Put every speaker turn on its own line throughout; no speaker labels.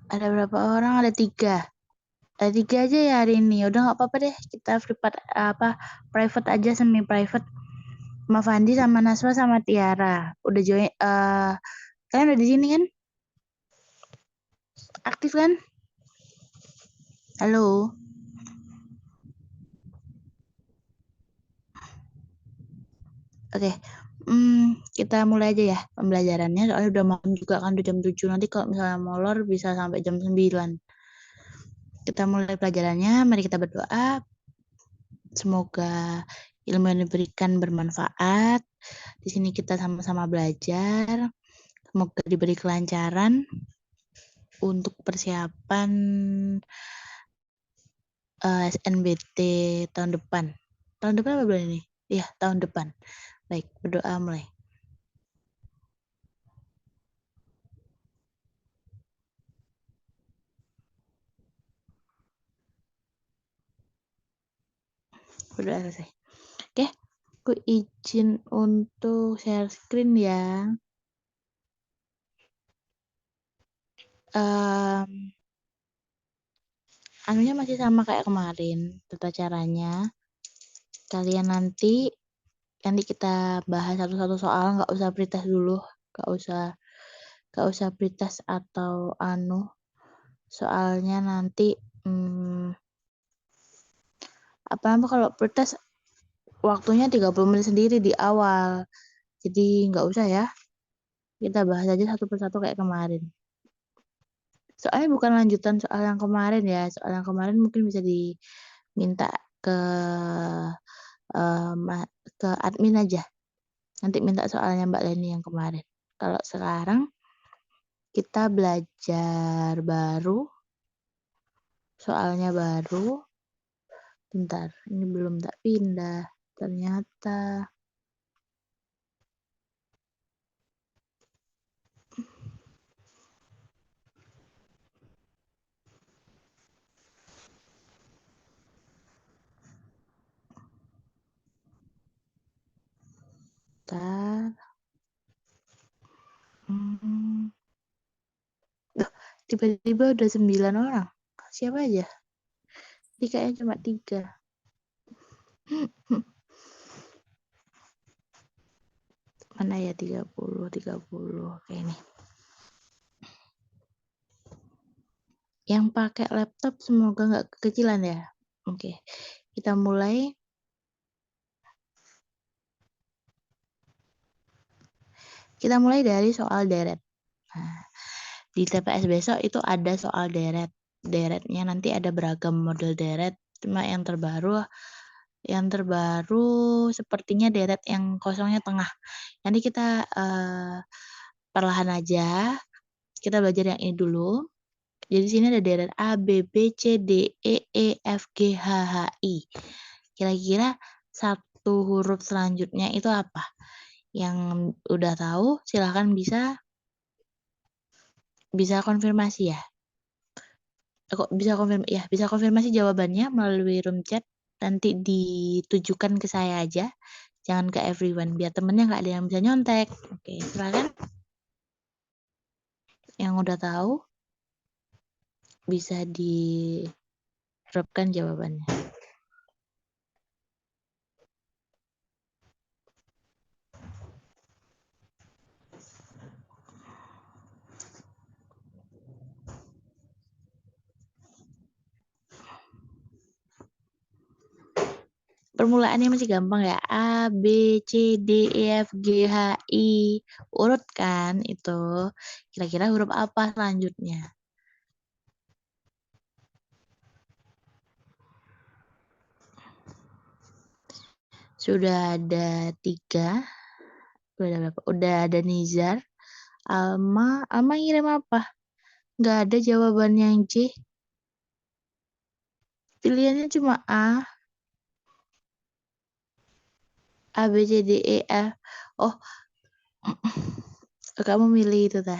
Ada berapa orang? Ada 3. Ada 3 aja ya hari ini. Udah nggak apa-apa deh. Kita private aja, semi private. Sama Fandi, sama Naswa, sama Tiara. Udah join. Kalian udah di sini kan? Aktif kan? Halo. Oke. Kita mulai aja ya pembelajarannya. Soalnya udah malam juga kan, udah jam 7. Nanti kalau misalnya molor bisa sampai jam 9. Kita mulai pelajarannya. Mari kita berdoa. Semoga ilmu yang diberikan bermanfaat. Di sini kita sama-sama belajar. Semoga diberi kelancaran untuk persiapan SNBT tahun depan. Tahun depan apa bulan ini? Iya, tahun depan. Baik, berdoa mulai. Berdoa selesai. Oke, aku izin untuk share screen ya. Anunya masih sama kayak kemarin, tata caranya. Kalian nanti kita bahas satu-satu soal, nggak usah pretest dulu, nggak usah pretest atau soalnya nanti kalau pretest waktunya 30 menit sendiri di awal, jadi nggak usah ya, kita bahas aja satu persatu kayak kemarin. Soalnya bukan lanjutan soal yang kemarin ya, soal yang kemarin mungkin bisa diminta ke admin aja, nanti minta soalnya Mbak Leni yang kemarin. Kalau sekarang kita belajar baru, soalnya baru. Bentar, ini belum tak pindah. Ternyata. Bentar. Tiba-tiba udah 9 orang. Siapa aja? Ini kayaknya cuma 3. Mana ya 30. Oke, ini. Yang pakai laptop semoga nggak kekecilan ya. Oke, kita mulai. Kita mulai dari soal deret. Nah, di TPS besok itu ada soal deret. Deretnya nanti ada beragam model deret. Cuma yang terbaru sepertinya deret yang kosongnya tengah. Nanti kita perlahan aja. Kita belajar yang ini dulu. Jadi sini ada deret A, B, B, C, D, E, F, G, H, H, I. Kira-kira satu huruf selanjutnya itu apa? Yang udah tahu silahkan bisa konfirmasi ya. Bisa konfirmasi jawabannya melalui room chat. Nanti ditujukan ke saya aja. Jangan ke everyone, biar temennya nggak ada yang bisa nyontek. Oke, silakan. Yang udah tahu bisa di-dropkan jawabannya. Permulaannya masih gampang ya. A, B, C, D, E, F, G, H, I. Urut kan itu. Kira-kira huruf apa selanjutnya? Sudah ada 3. Udah ada berapa? Udah ada Nizar. Alma ngirim apa? Nggak ada jawaban yang C. Pilihannya cuma A. A, B, C, D, E, F. Oh, kamu milih itu dah.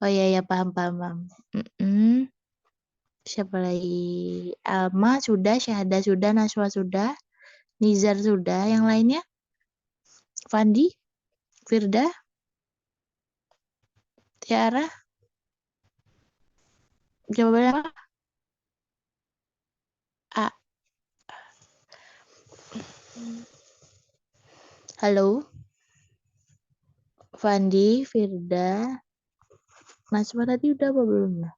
Oh iya, paham. Siapa lagi? Alma sudah, Syahda sudah, Naswa sudah, Nizar sudah. Yang lainnya? Fandi, Firda, Tiara. Jawabannya apa? A. Halo, Fandi, Firda, Naswa tadi udah apa belum ya?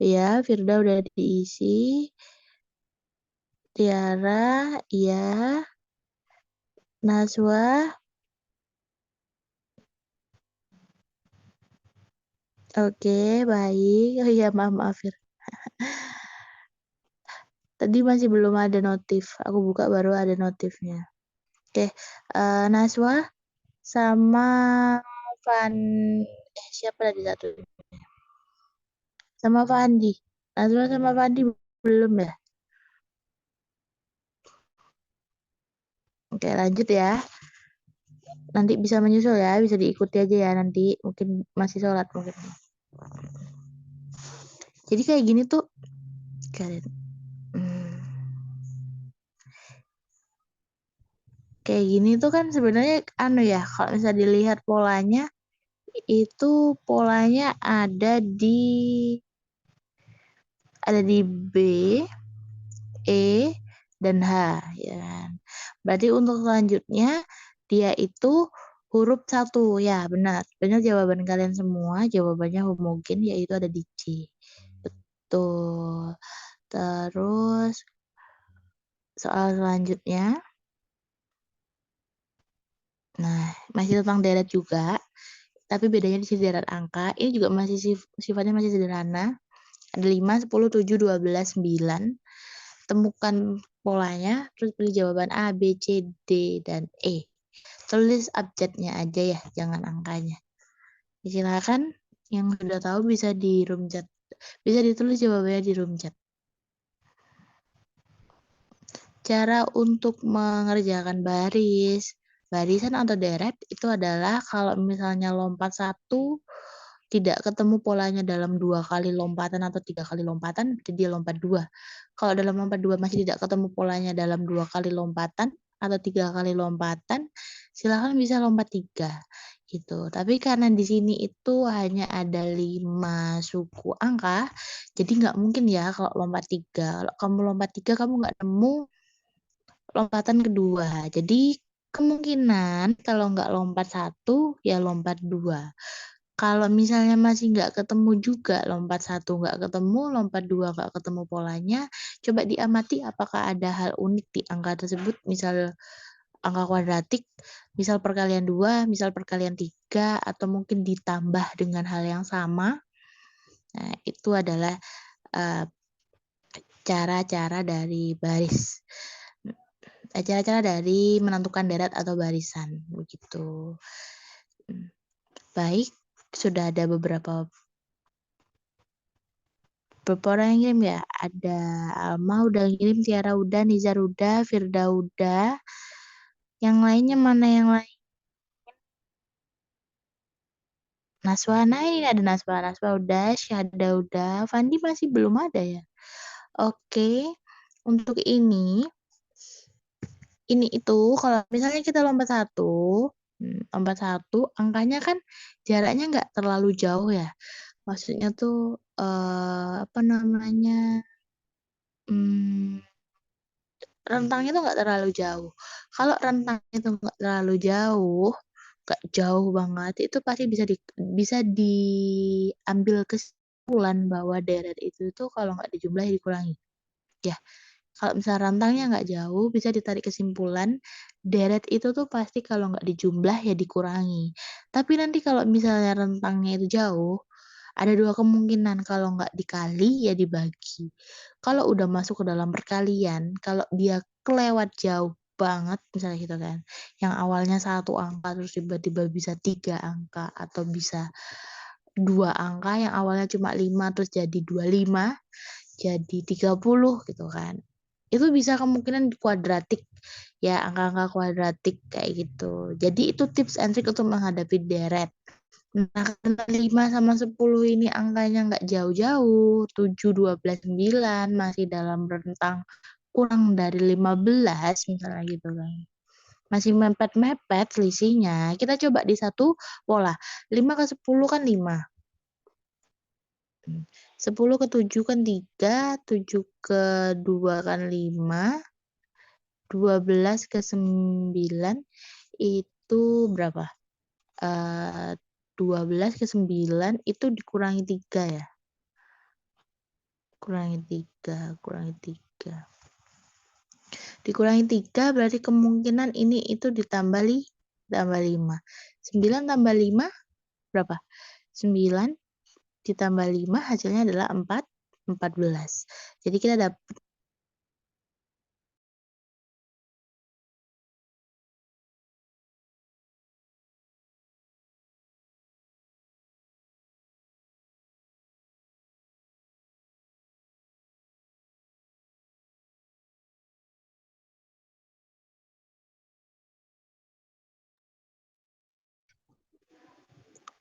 Ya, Firda udah diisi. Tiara, ya. Naswa, oke, baik. Oh iya, maaf, maaf, Fir. Tadi masih belum ada notif. Aku buka baru ada notifnya. Oke, Naswa sama Van, siapa tadi satu? Sama Fandi. Naswa sama Fandi belum ya? Oke, lanjut ya. Nanti bisa menyusul ya, bisa diikuti aja ya nanti. Mungkin masih sholat mungkin. Jadi kayak gini tuh, kalian. Kayak gini tuh kan sebenarnya anu ya, kalau misalnya dilihat polanya, itu polanya ada di B, E, dan H, ya kan. Berarti untuk selanjutnya dia itu huruf satu, ya benar. Benar jawaban kalian semua, jawabannya homogen yaitu ada di C. Betul. Terus soal selanjutnya, nah masih tentang deret juga, tapi bedanya di sini deret angka. Ini juga masih sifatnya masih sederhana. Ada 5, 10, 7, 12, 9. Temukan polanya, terus pilih jawaban A, B, C, D, dan E. Tulis abjadnya aja ya, jangan angkanya. Silakan yang sudah tahu bisa di room chat. Bisa ditulis jawabannya di room chat. Cara untuk mengerjakan barisan atau deret itu adalah kalau misalnya lompat satu tidak ketemu polanya dalam 2 kali lompatan atau 3 kali lompatan, berarti dia lompat 2. Kalau dalam lompat 2 masih tidak ketemu polanya dalam 2 kali lompatan atau 3 kali lompatan, silakan bisa lompat 3 gitu. Tapi karena di sini itu hanya ada 5 suku angka, jadi nggak mungkin ya kalau lompat 3. Kalau kamu lompat 3 kamu nggak nemu lompatan kedua. Jadi kemungkinan kalau nggak lompat 1 ya lompat 2. Kalau misalnya masih nggak ketemu juga, lompat 1 nggak ketemu, lompat 2 nggak ketemu polanya, coba diamati apakah ada hal unik di angka tersebut, misal angka kuadratik, misal perkalian 2, misal perkalian 3, atau mungkin ditambah dengan hal yang sama. Nah, itu adalah cara-cara dari baris. Cara-cara dari menentukan deret atau barisan, begitu. Baik, sudah ada beberapa orang yang ngirim ya. Ada Alma udah ngirim, Tiara udah, Nizar udah, Firda udah. Yang lainnya mana yang lain? Naswa, nah ini ada Naswa. Naswa udah, Syahda udah, Fandi masih belum ada ya. Oke, untuk ini itu kalau misalnya kita lompat satu, angkanya kan jaraknya nggak terlalu jauh ya. Maksudnya tuh apa namanya? Hmm, rentangnya tuh nggak terlalu jauh. Kalau rentangnya itu nggak terlalu jauh, nggak jauh banget, itu pasti bisa diambil kesimpulan bahwa deret itu tuh kalau nggak dijumlahi dikurangi. Ya, kalau misalnya rentangnya nggak jauh, bisa ditarik kesimpulan deret itu tuh pasti kalau nggak dijumlah ya dikurangi. Tapi nanti kalau misalnya rentangnya itu jauh, ada dua kemungkinan, kalau nggak dikali ya dibagi. Kalau udah masuk ke dalam perkalian, kalau dia kelewat jauh banget misalnya gitu kan, yang awalnya satu angka terus tiba-tiba bisa 3 angka atau bisa 2 angka, yang awalnya cuma 5 terus jadi 25, jadi 30 gitu kan. Itu bisa kemungkinan kuadratik ya, angka-angka kuadratik kayak gitu. Jadi itu tips and trick untuk menghadapi deret. Nah, karena 5 sama 10 ini angkanya nggak jauh-jauh, 7, 12, 9 masih dalam rentang kurang dari 15 misalnya gitu kan. Masih mepet-mepet selisihnya. Kita coba di satu pola. 5 ke 10 kan 5. 10 ke 7 kan 3, 7 ke 2 kan 5, 12 ke 9 itu berapa? 12 ke 9 itu dikurangi 3 ya? Kurangi 3, kurangi 3. Dikurangi 3 berarti kemungkinan ini itu ditambah tambah 5. 9 tambah 5 berapa? 9 ditambah 5 hasilnya adalah 14. Jadi kita dapat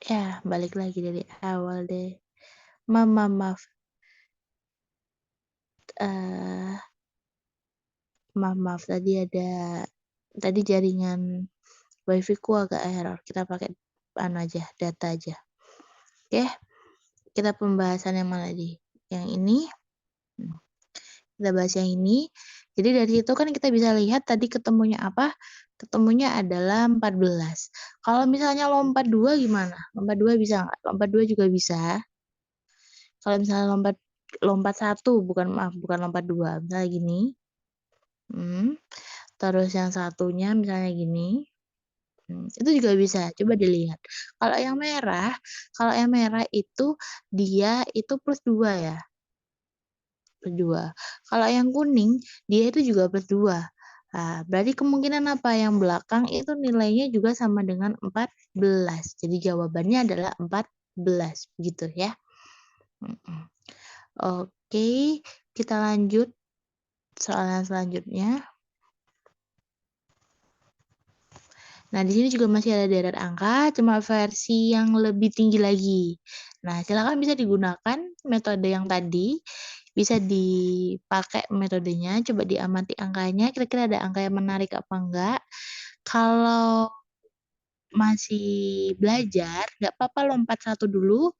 ya balik lagi dari awal deh. Maaf. eh maaf tadi jaringan wifi ku agak error. Kita pakai aja, data aja. Oke, kita pembahasan yang mana nih? Yang ini. Kita bahas yang ini. Jadi dari situ kan kita bisa lihat tadi ketemunya apa? Ketemunya adalah 14. Kalau misalnya lompat 2 gimana? Lompat 2 bisa nggak? Lompat 2 juga bisa. Kalau misalnya lompat 1, bukan lompat 2. Misalnya gini. Terus yang satunya misalnya gini. Itu juga bisa. Coba dilihat. Kalau yang merah itu dia itu plus 2 ya. Plus 2. Kalau yang kuning dia itu juga plus 2. Nah, berarti kemungkinan apa? Yang belakang itu nilainya juga sama dengan 14. Jadi jawabannya adalah 14. Begitu ya. Oke, kita lanjut soalan selanjutnya. Nah, di sini juga masih ada deret angka, cuma versi yang lebih tinggi lagi. Nah, silakan bisa digunakan metode yang tadi. Bisa dipakai metodenya, coba diamati angkanya, kira-kira ada angka yang menarik apa enggak. Kalau masih belajar, nggak apa-apa lompat satu dulu,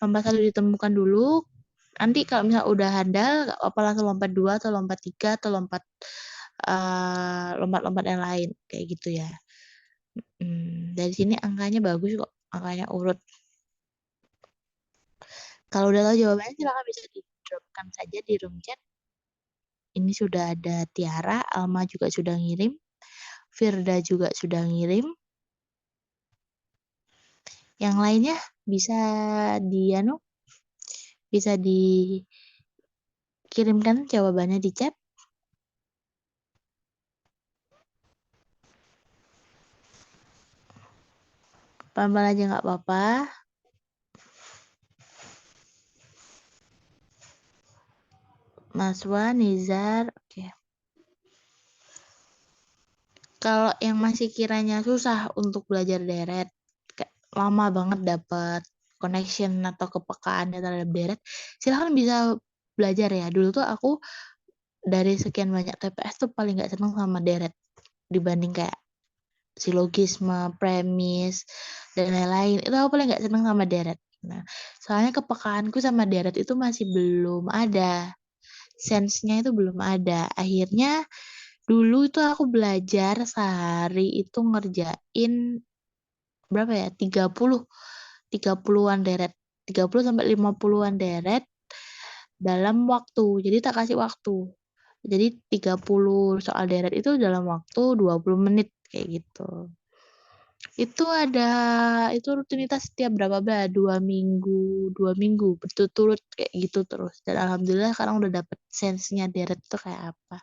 lompat satu ditemukan dulu. Nanti kalau misalnya udah handal, nggak apa-apa langsung lompat 2 atau lompat 3 atau lompat-lompat yang lain, kayak gitu ya. Dari sini angkanya bagus kok, angkanya urut. Kalau udah tahu jawabannya silakan bisa di-dropkan saja di room chat. Ini sudah ada Tiara, Alma juga sudah ngirim, Firda juga sudah ngirim. Yang lainnya bisa bisa dikirimkan jawabannya di chat. Pelan-pelan aja nggak apa-apa. Maswa, Nizar, oke. Kalau yang masih kiranya susah untuk belajar deret, lama banget dapat connection atau kepekaan terhadap deret, silahkan bisa belajar ya. Dulu tuh aku dari sekian banyak TPS tuh paling nggak seneng sama deret dibanding kayak silogisme, premis, dan lain-lain. Itu aku paling nggak seneng sama deret. Nah, soalnya kepekaanku sama deret itu masih belum ada. Sense-nya itu belum ada. Akhirnya dulu itu aku belajar sehari itu ngerjain berapa ya? 30-an deret. 30 sampai 50-an deret dalam waktu. Jadi tak kasih waktu. Jadi 30 soal deret itu dalam waktu 20 menit kayak gitu. Itu rutinitas setiap berapa 2 minggu berturut-turut kayak gitu terus. Dan alhamdulillah sekarang udah dapet sense-nya deret itu kayak apa.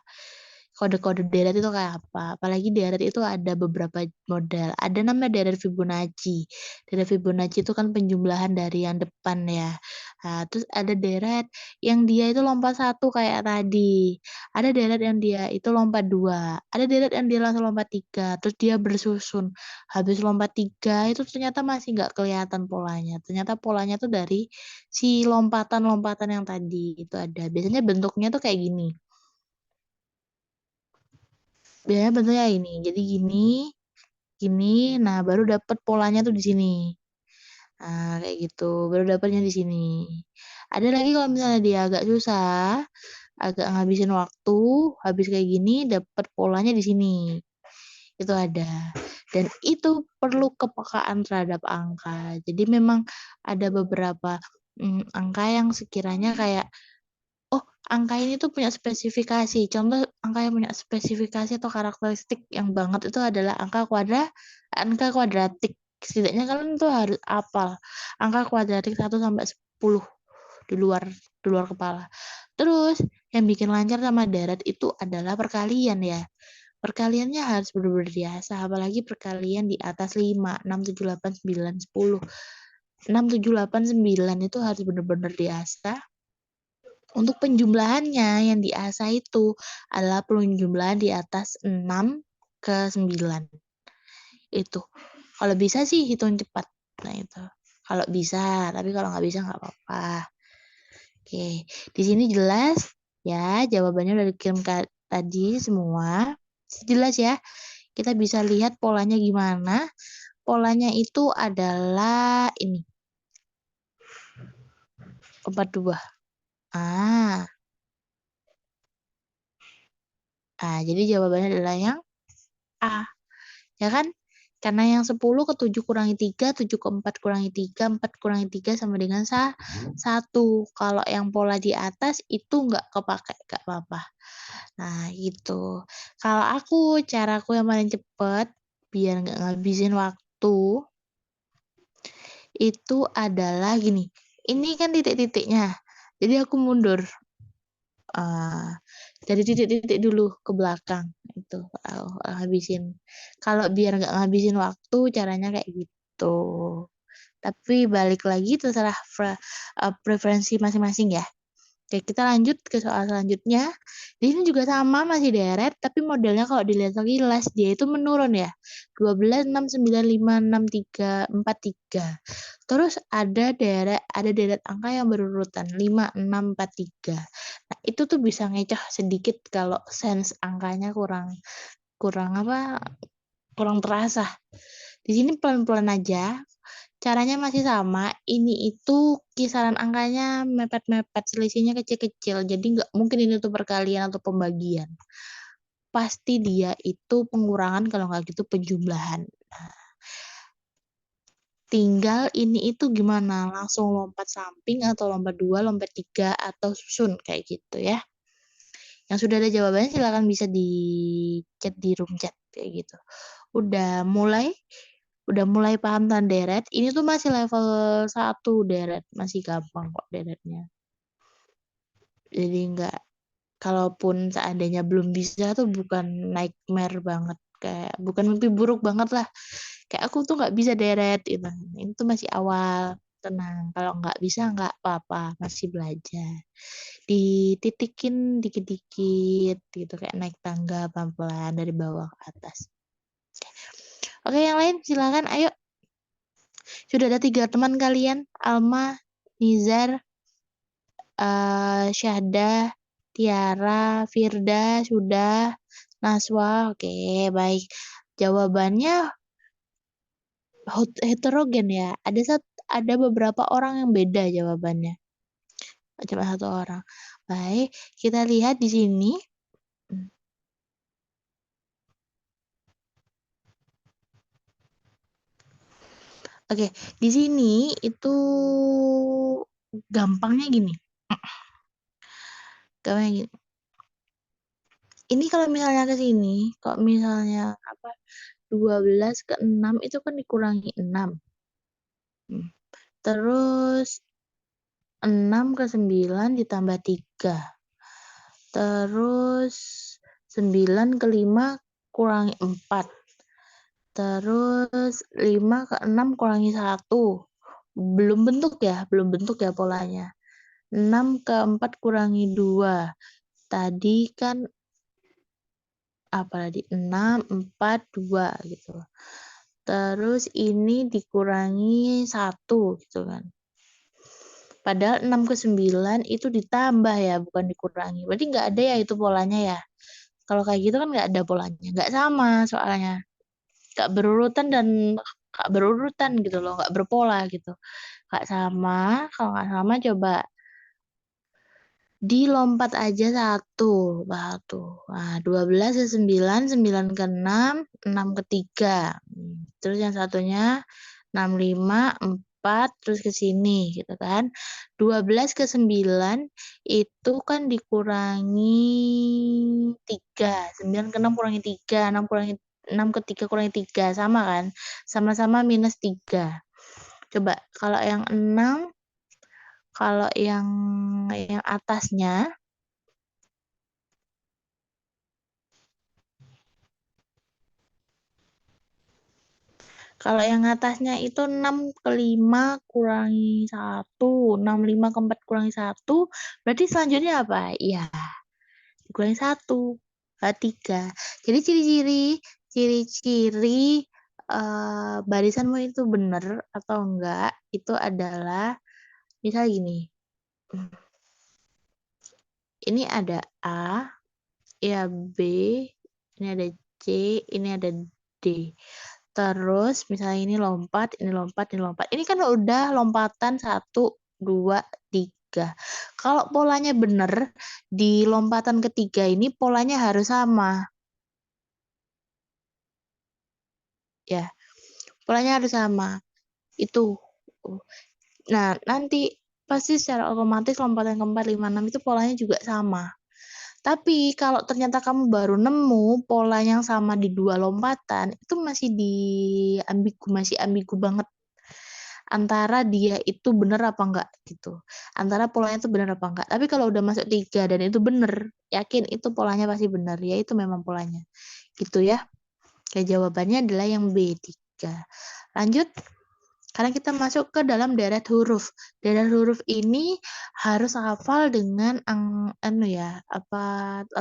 Kode-kode deret itu kayak apa. Apalagi deret itu ada beberapa model. Ada namanya deret Fibonacci. Deret Fibonacci itu kan penjumlahan dari yang depan ya. Nah, terus ada deret yang dia itu lompat 1 kayak tadi. Ada deret yang dia itu lompat 2. Ada deret yang dia langsung lompat 3. Terus dia bersusun. Habis lompat 3 itu ternyata masih nggak kelihatan polanya. Ternyata polanya tuh dari si lompatan-lompatan yang tadi itu ada. Biasanya bentuknya tuh kayak gini. Biasanya bentuknya ini. Jadi gini, nah baru dapet polanya tuh di sini. Nah, kayak gitu. Baru dapatnya di sini. Ada lagi kalau misalnya dia agak susah, agak ngabisin waktu, habis kayak gini dapat polanya di sini. Itu ada. Dan itu perlu kepekaan terhadap angka. Jadi memang ada beberapa angka yang sekiranya kayak, oh, angka ini tuh punya spesifikasi. Contoh angka yang punya spesifikasi atau karakteristik yang banget itu adalah angka kuadratik. Setidaknya kalian tuh harus hafal angka kuadratik 1 sampai 10 di luar kepala. Terus yang bikin lancar sama darat itu adalah perkalian ya. Perkaliannya harus benar-benar biasa, apalagi perkalian di atas 5, 6, 7, 8, 9, 10. 6, 7, 8, 9 itu harus benar-benar diasah. Untuk penjumlahannya yang diasah itu adalah penjumlahan di atas 6 ke 9. Itu. Kalau bisa sih hitung cepat. Nah itu. Kalau bisa, tapi kalau nggak bisa nggak apa-apa. Oke, di sini jelas ya jawabannya udah dikirim tadi semua. Jelas ya. Kita bisa lihat polanya gimana. Polanya itu adalah ini. 42. Ah. Jadi jawabannya adalah yang A. Ya kan? Karena yang 10 ke 7 kurangi 3, 7 ke 4 kurangi 3, 4 kurangi 3 sama dengan 1. Kalau yang pola di atas itu nggak kepake, nggak apa-apa. Nah, gitu. Kalau caraku yang paling cepet, biar nggak ngabisin waktu, itu adalah gini. Ini kan titik-titiknya. Jadi aku mundur. Dari titik-titik dulu ke belakang. Itu habisin. Kalau biar nggak ngabisin waktu, caranya kayak gitu. Tapi balik lagi terserah preferensi masing-masing ya. Oke, kita lanjut ke soal selanjutnya. Di sini juga sama, masih deret, tapi modelnya kalau dilihat sekilas, dia itu menurun ya. 12, 6, 9, 5, 6, 3, 4, 3. Terus ada deret angka yang berurutan, 5, 6, 4, 3. Nah, itu tuh bisa ngecoh sedikit kalau sense angkanya kurang terasa. Di sini pelan-pelan aja. Caranya masih sama, ini itu kisaran angkanya mepet-mepet, selisihnya kecil-kecil, jadi nggak mungkin ini tuh perkalian atau pembagian. Pasti dia itu pengurangan, kalau nggak gitu penjumlahan. Tinggal ini itu gimana, langsung lompat samping atau lompat 2, lompat 3, atau susun, kayak gitu ya. Yang sudah ada jawabannya silahkan bisa di chat di room chat, kayak gitu. Udah mulai paham tentang deret, ini tuh masih level 1 deret, masih gampang kok deretnya. Jadi kalaupun seandainya belum bisa tuh bukan nightmare banget, kayak bukan mimpi buruk banget lah. Kayak aku tuh nggak bisa deret gitu. Ini tuh masih awal, tenang. Kalau nggak bisa nggak apa-apa, masih belajar. Dititikin dikit-dikit gitu, kayak naik tangga pelan-pelan dari bawah ke atas. Oke, yang lain silakan, ayo. Sudah ada 3 teman kalian, Alma, Nizar, Syahda, Tiara, Firda, sudah. Naswa, oke, baik. Jawabannya heterogen ya. Ada beberapa orang yang beda jawabannya. Cuma 1 orang. Baik, kita lihat di sini. Oke, di sini itu gampangnya gini. Ini kalau misalnya ke sini, kalau misalnya 12 ke 6 itu kan dikurangi 6. Terus 6 ke 9 ditambah 3. Terus 9 ke 5 kurangi 4. Terus 5 ke 6 kurangi 1. Belum bentuk ya polanya. 6 ke 4 kurangi 2. Tadi kan apa tadi? 6, 4, 2 gitu. Terus ini dikurangi 1 gitu kan. Padahal 6 ke 9 itu ditambah ya, bukan dikurangi. Berarti nggak ada ya itu polanya ya. Kalau kayak gitu kan nggak ada polanya. Nggak sama soalnya. Nggak berurutan dan nggak berurutan gitu loh, nggak berpola gitu. Nggak sama, kalau nggak sama coba dilompat aja satu. Nah, 12 ke 9, 9 ke 6, 6 ke 3. Terus yang satunya 6, 5, 4, terus ke sini gitu kan. 12 ke 9 itu kan dikurangi 3. 9 ke 6 kurangi 3, 6 ke 3 kurangi 3, sama kan? Sama-sama minus 3. Coba kalau yang 6, kalau yang atasnya, kalau yang atasnya itu 6 ke 5 kurangi 1, 6, 5 ke 4 kurangi 1, berarti selanjutnya apa? Iya, dikurangi 1, 3. Jadi ciri-ciri barisanmu itu benar atau enggak, itu adalah, misal gini, ini ada A, ya B, ini ada C, ini ada D. Terus misalnya ini lompat, ini lompat, ini lompat. Ini kan udah lompatan 1, 2, 3. Kalau polanya benar, di lompatan ketiga ini polanya harus sama. Ya, polanya harus sama. Itu. Nah, nanti pasti secara otomatis lompatan keempat, 5, 6 itu polanya juga sama. Tapi kalau ternyata kamu baru nemu pola yang sama di 2 lompatan, itu masih masih ambigu banget. Antara dia itu benar apa enggak gitu. Antara polanya itu benar apa enggak. Tapi kalau udah masuk 3 dan itu benar, yakin itu polanya pasti benar. Ya itu memang polanya. Gitu ya. Kayak jawabannya adalah yang B3. Lanjut. Karena kita masuk ke dalam deret huruf. Deret huruf ini harus hafal dengan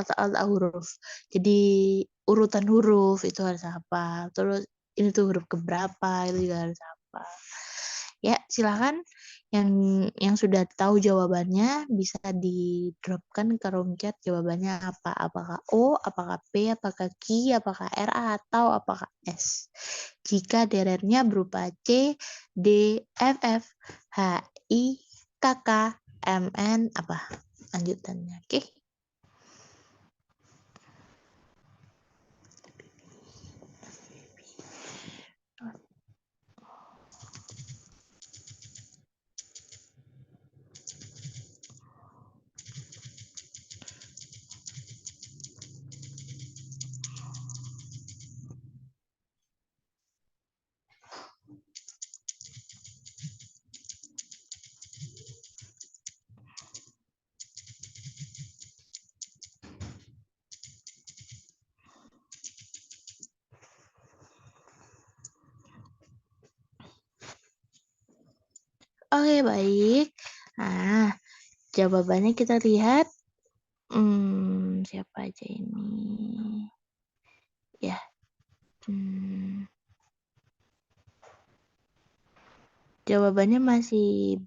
tata huruf. Jadi urutan huruf itu harus hafal. Terus ini tuh huruf keberapa itu juga harus hafal. Ya, silakan yang sudah tahu jawabannya bisa di-dropkan ke room chat jawabannya apa. Apakah O, apakah P, apakah Q, apakah R, atau apakah S. Jika deretnya berupa C, D, F, F, H, I, K, K, M, N, apa lanjutannya. Oke. Oke, baik. Nah, jawabannya kita lihat. Siapa aja ini? Ya. Jawabannya masih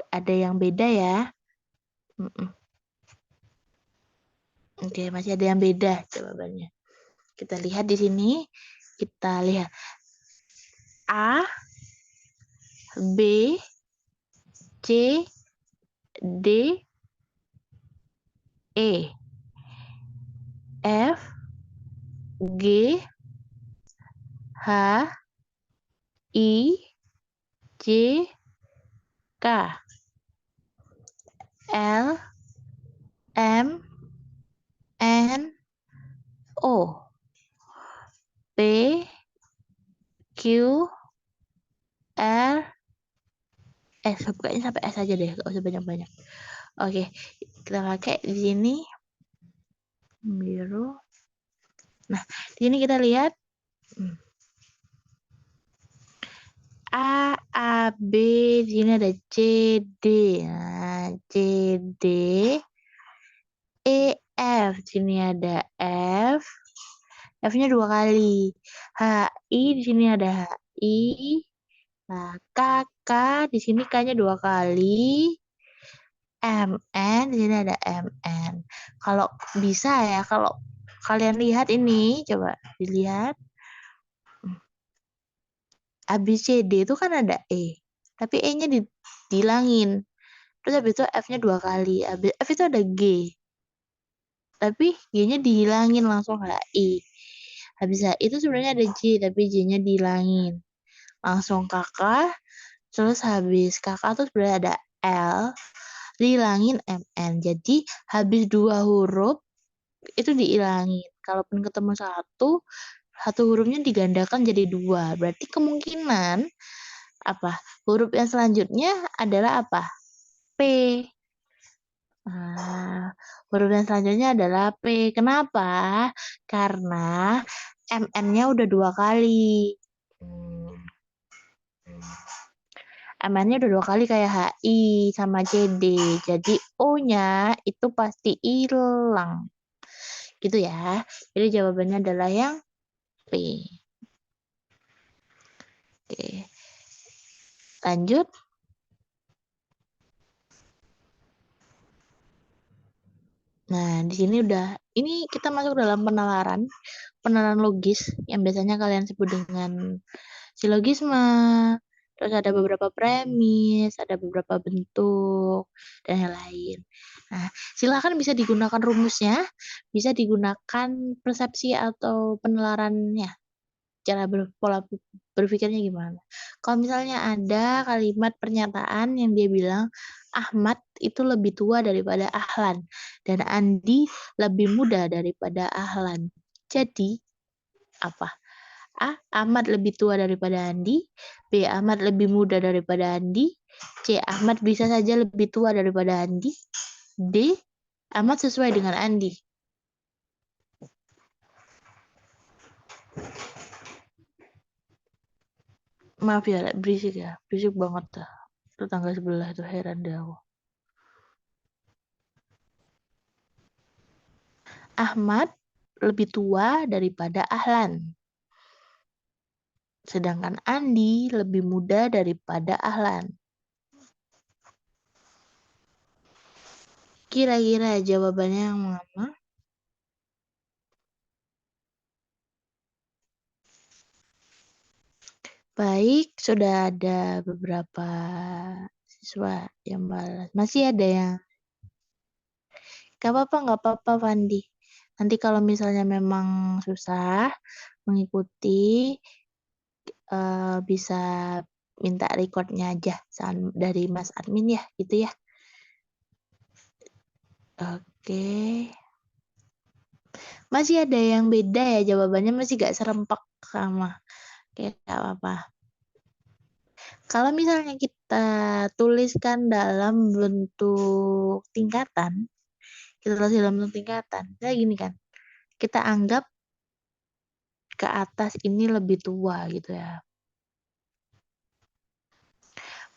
ada yang beda ya. Oke, masih ada yang beda jawabannya. Kita lihat di sini. Kita lihat A, B, C, D, E, F, G, H, I, J, K, L, M, N, O, P, Q, R, S. Pokoknya sampai S aja deh, gak usah banyak-banyak. Oke, kita pakai di sini biru. Nah, di sini kita lihat A, B, di sini ada C, D. Nah, C, D, E, F. Di sini ada F. F-nya 2 kali. H, I, di sini ada H, I. Nah, K, K, di sini K-nya 2 kali. M, N, di sini ada M, N. Kalau bisa ya, kalau kalian lihat ini, coba dilihat. Habis CD itu kan ada E, tapi E-nya dihilangin. Terus habis itu F-nya 2 kali. Habis F itu ada G, tapi G-nya dihilangin langsung HI. Habis HI itu sebenarnya ada J, tapi J-nya dihilangin. Langsung KK, terus habis KK tuh sebenarnya ada L, dihilangin MN. Jadi habis 2 huruf itu dihilangin. Kalaupun ketemu satu hurufnya digandakan jadi 2. Berarti kemungkinan apa? Huruf yang selanjutnya adalah apa? P. Nah, huruf yang selanjutnya adalah P. Kenapa? Karena MN-nya udah 2 kali. MN-nya udah 2 kali kayak HI sama CD. Jadi O-nya itu pasti hilang. Gitu ya. Jadi jawabannya adalah yang P. Oke. Lanjut. Nah, di sini ini kita masuk dalam penalaran logis yang biasanya kalian sebut dengan silogisme. Terus ada beberapa premis, ada beberapa bentuk, dan yang lain. Nah, silakan bisa digunakan rumusnya, bisa digunakan persepsi atau penalarannya. Cara pola berpikirnya gimana. Kalau misalnya ada kalimat pernyataan yang dia bilang Ahmad itu lebih tua daripada Ahlan dan Andi lebih muda daripada Ahlan. Jadi apa? A. Ahmad lebih tua daripada Andi. B. Ahmad lebih muda daripada Andi. C. Ahmad bisa saja lebih tua daripada Andi. D. Ahmad sesuai dengan Andi. Maaf ya, berisik ya. Berisik banget dah. Tetangga sebelah itu heran deh aku. Ahmad lebih tua daripada Ahlan. Sedangkan Andi lebih muda daripada Ahlan. Kira-kira jawabannya yang mana? Baik, sudah ada beberapa siswa yang balas. Masih ada yang nggak apa-apa, Fandi. Nanti kalau misalnya memang susah mengikuti, bisa minta recordnya aja dari Mas Admin ya, gitu ya. Oke. Masih ada yang beda ya jawabannya, masih gak serempak sama. Oke, gak apa-apa. Kalau misalnya kita tuliskan dalam bentuk tingkatan, kayak gini kan, kita anggap ke atas ini lebih tua gitu ya.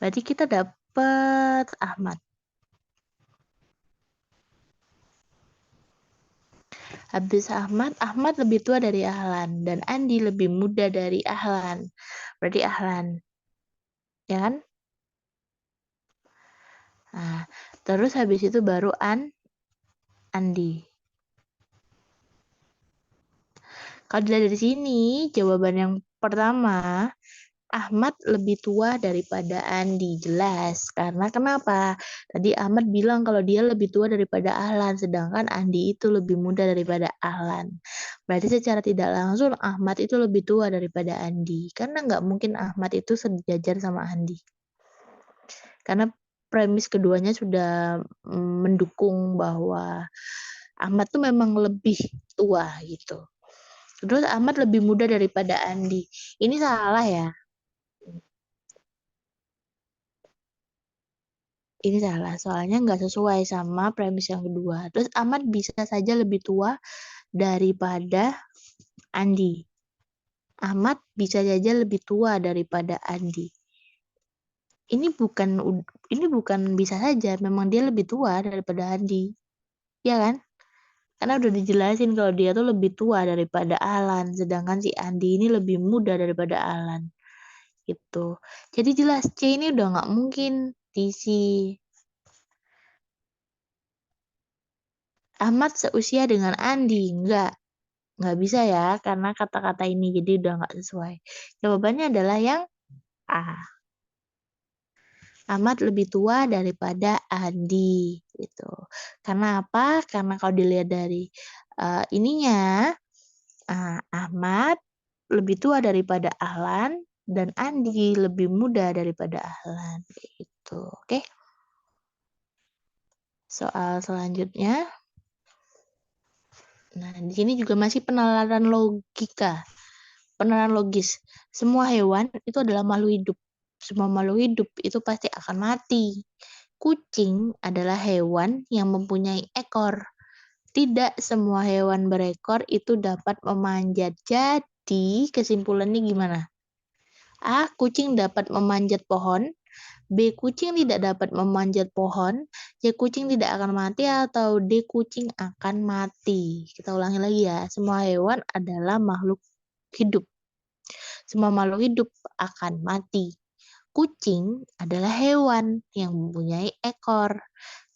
Berarti kita dapat Ahmad. Habis Ahmad lebih tua dari Ahlan. Dan Andi lebih muda dari Ahlan. Berarti Ahlan. Ya kan? Nah, terus habis itu baru Andi. Kalau dilihat dari sini, jawaban yang pertama, Ahmad lebih tua daripada Andi. Jelas. Karena kenapa? Tadi Ahmad bilang kalau dia lebih tua daripada Ahlan, sedangkan Andi itu lebih muda daripada Ahlan. Berarti secara tidak langsung Ahmad itu lebih tua daripada Andi. Karena nggak mungkin Ahmad itu sejajar sama Andi. Karena premis keduanya sudah mendukung bahwa Ahmad tuh memang lebih tua gitu. Terus Ahmad lebih muda daripada Andi. Ini salah ya. Ini salah, soalnya nggak sesuai sama premis yang kedua. Terus Ahmad bisa saja lebih tua daripada Andi. Ahmad bisa saja lebih tua daripada Andi. Ini bukan bisa saja, memang dia lebih tua daripada Andi. Ya kan? Karena udah dijelasin kalau dia tuh lebih tua daripada Alan, sedangkan si Andi ini lebih muda daripada Alan. Gitu. Jadi jelas C ini udah nggak mungkin diisi. Ahmad seusia dengan Andi. Nggak bisa ya, karena kata-kata ini jadi udah nggak sesuai. Jawabannya adalah yang A. Ahmad lebih tua daripada Andi gitu. Karena apa? Karena kalau dilihat dari ininya Ahmad lebih tua daripada Ahlan dan Andi lebih muda daripada Ahlan gitu. Oke. Soal selanjutnya. Nah, di sini juga masih penalaran logika. Penalaran logis. Semua hewan itu adalah makhluk hidup. Semua makhluk hidup itu pasti akan mati. Kucing adalah hewan yang mempunyai ekor. Tidak semua hewan berekor itu dapat memanjat. Jadi, kesimpulannya gimana? A. Kucing dapat memanjat pohon. B. Kucing tidak dapat memanjat pohon. C. Kucing tidak akan mati. Atau D. Kucing akan mati. Kita ulangi lagi ya. Semua hewan adalah makhluk hidup. Semua makhluk hidup akan mati. Kucing adalah hewan yang mempunyai ekor.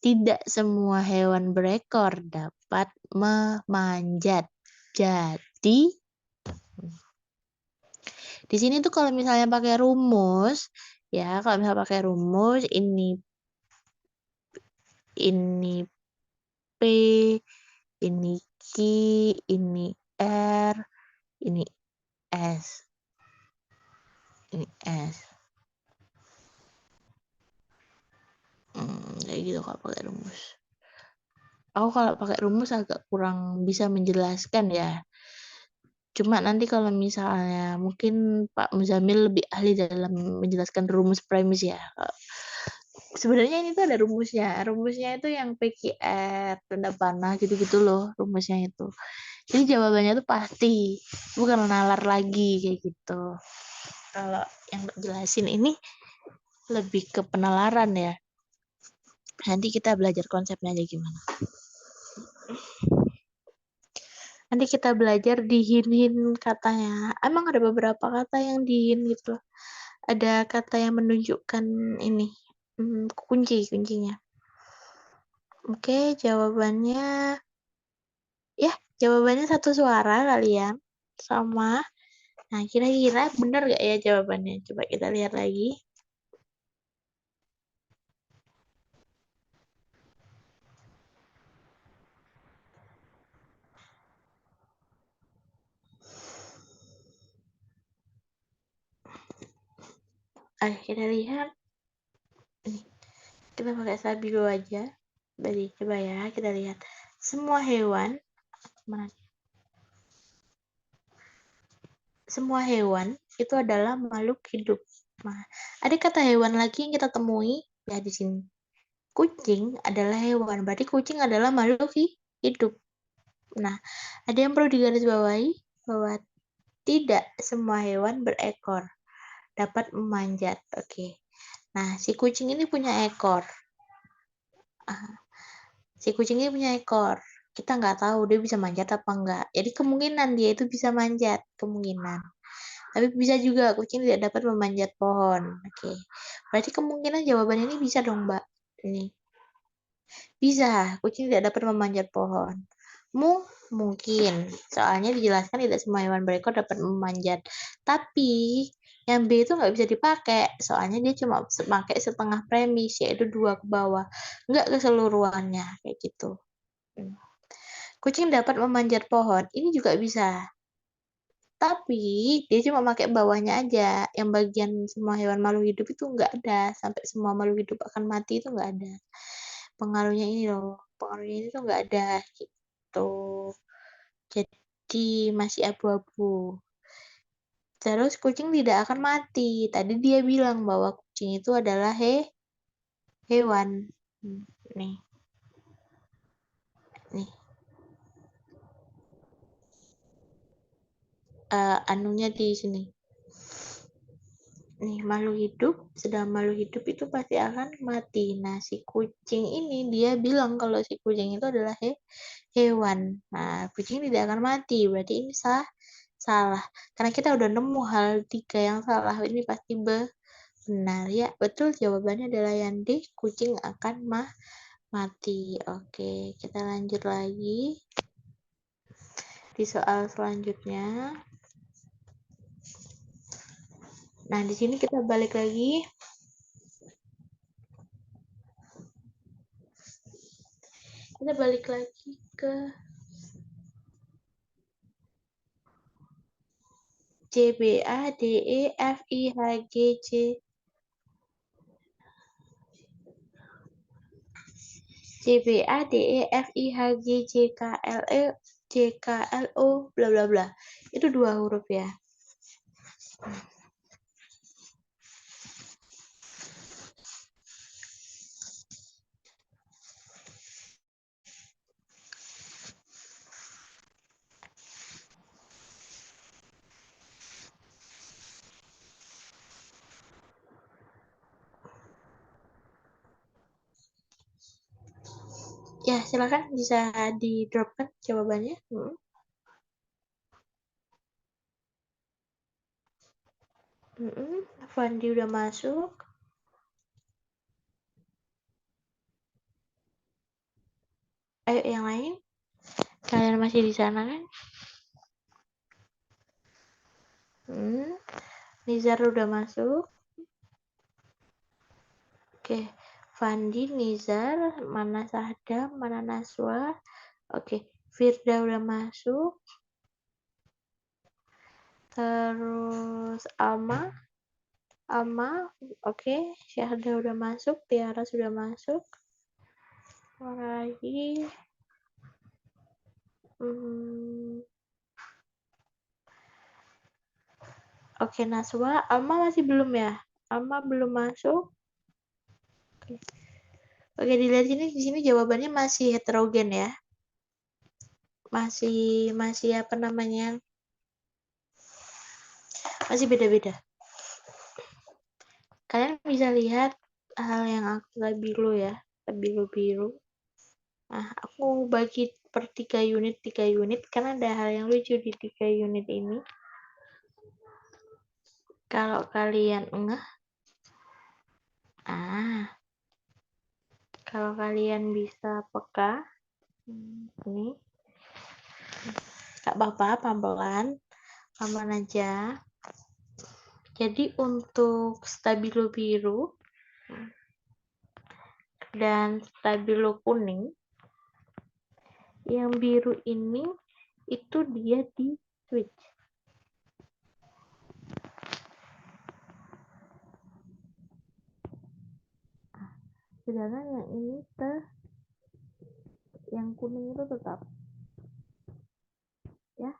Tidak semua hewan berekor dapat memanjat. Jadi, di sini tuh kalau misalnya pakai rumus, ya kalau misalnya pakai rumus ini P, ini Q, ini R, ini S, ini S. Kayak gitu kalau pakai rumus. Aku kalau pakai rumus agak kurang bisa menjelaskan ya. Cuma nanti kalau misalnya mungkin Pak Muzamil lebih ahli dalam menjelaskan rumus premis ya. Sebenarnya ini tuh ada rumusnya. Rumusnya itu yang PQR, tanda panah gitu-gitu loh rumusnya itu. Jadi jawabannya tuh pasti. Bukan nalar lagi kayak gitu. Kalau yang jelasin ini lebih ke penalaran ya. Nanti kita belajar konsepnya aja gimana. Nanti kita belajar di hin-hin katanya. Emang ada beberapa kata yang di hin gitu. Ada kata yang menunjukkan ini. Kuncinya. Oke, jawabannya satu suara kalian. Sama. Nah, kira-kira benar gak ya jawabannya? Coba kita lihat lagi. Ayo kita lihat. Ini. Kita pakai stabilo aja. Jadi coba ya kita lihat. Semua hewan itu adalah makhluk hidup. Nah, ada kata hewan lagi yang kita temui ya di sini. Kucing adalah hewan, berarti kucing adalah makhluk hidup. Nah, ada yang perlu digarisbawahi bahwa tidak semua hewan berekor dapat memanjat. Oke. Nah, si kucing ini punya ekor. Kita nggak tahu dia bisa manjat apa enggak. Jadi kemungkinan dia itu bisa manjat, kemungkinan. Tapi bisa juga kucing tidak dapat memanjat pohon. Oke. Berarti kemungkinan jawaban ini bisa dong, Mbak. Ini. Bisa, kucing tidak dapat memanjat pohon. Mungkin, soalnya dijelaskan tidak semua hewan berekor dapat memanjat. Tapi yang B itu nggak bisa dipakai, soalnya dia cuma pakai setengah premis, yaitu 2 ke bawah. Nggak keseluruhannya, kayak gitu. Kucing dapat memanjat pohon, ini juga bisa. Tapi dia cuma pakai bawahnya aja. Yang bagian semua hewan makhluk hidup itu nggak ada. Sampai semua makhluk hidup akan mati itu nggak ada. Pengaruhnya ini loh. Pengaruhnya ini tuh nggak ada gitu. Jadi masih abu-abu. Terus kucing tidak akan mati. Tadi dia bilang bahwa kucing itu adalah hewan. Nih. Nih. Anunya di sini. Nih, makhluk hidup, sedang makhluk hidup itu pasti akan mati. Nah, si kucing ini dia bilang kalau si kucing itu adalah hewan. Nah, kucing tidak akan mati. Berarti ini salah. Karena kita udah nemu hal 3 yang salah. Ini pasti benar. Ya, betul jawabannya adalah yang D. Kucing akan mati. Oke, kita lanjut lagi. Di soal selanjutnya. Nah, di sini kita balik lagi. Kita balik lagi ke C, B, A, D, E, F, I, H, G, C. C, B, A, D, E, F, I, H, G, J, K, L, E, J, K, L, O, bla bla bla. Itu 2 huruf ya. Ya, silakan bisa di-dropkan jawabannya. Fandi udah masuk. Ayo yang lain. Kalian masih di sana kan? Nizar udah masuk. Oke. Fandi, Nizar, mana Sahda, mana Naswa. Oke. Firda udah masuk. Terus Alma, oke. Syahda udah masuk. Tiara sudah masuk. Mana lagi? Oke, Naswa. Alma masih belum ya? Alma belum masuk. Oke, dilihat di sini jawabannya masih heterogen ya. Masih apa namanya? Masih beda-beda. Kalian bisa lihat hal yang aku biru ya, biru-biru. Nah, aku bagi per 3 unit karena ada hal yang lucu di 3 unit ini. Kalau kalian kalau kalian bisa peka, ini gak apa-apa, pelan-pelan aja. Jadi untuk stabilo biru dan stabilo kuning, yang biru ini itu dia di switch. Sedangkan yang ini yang kuning itu tetap ya.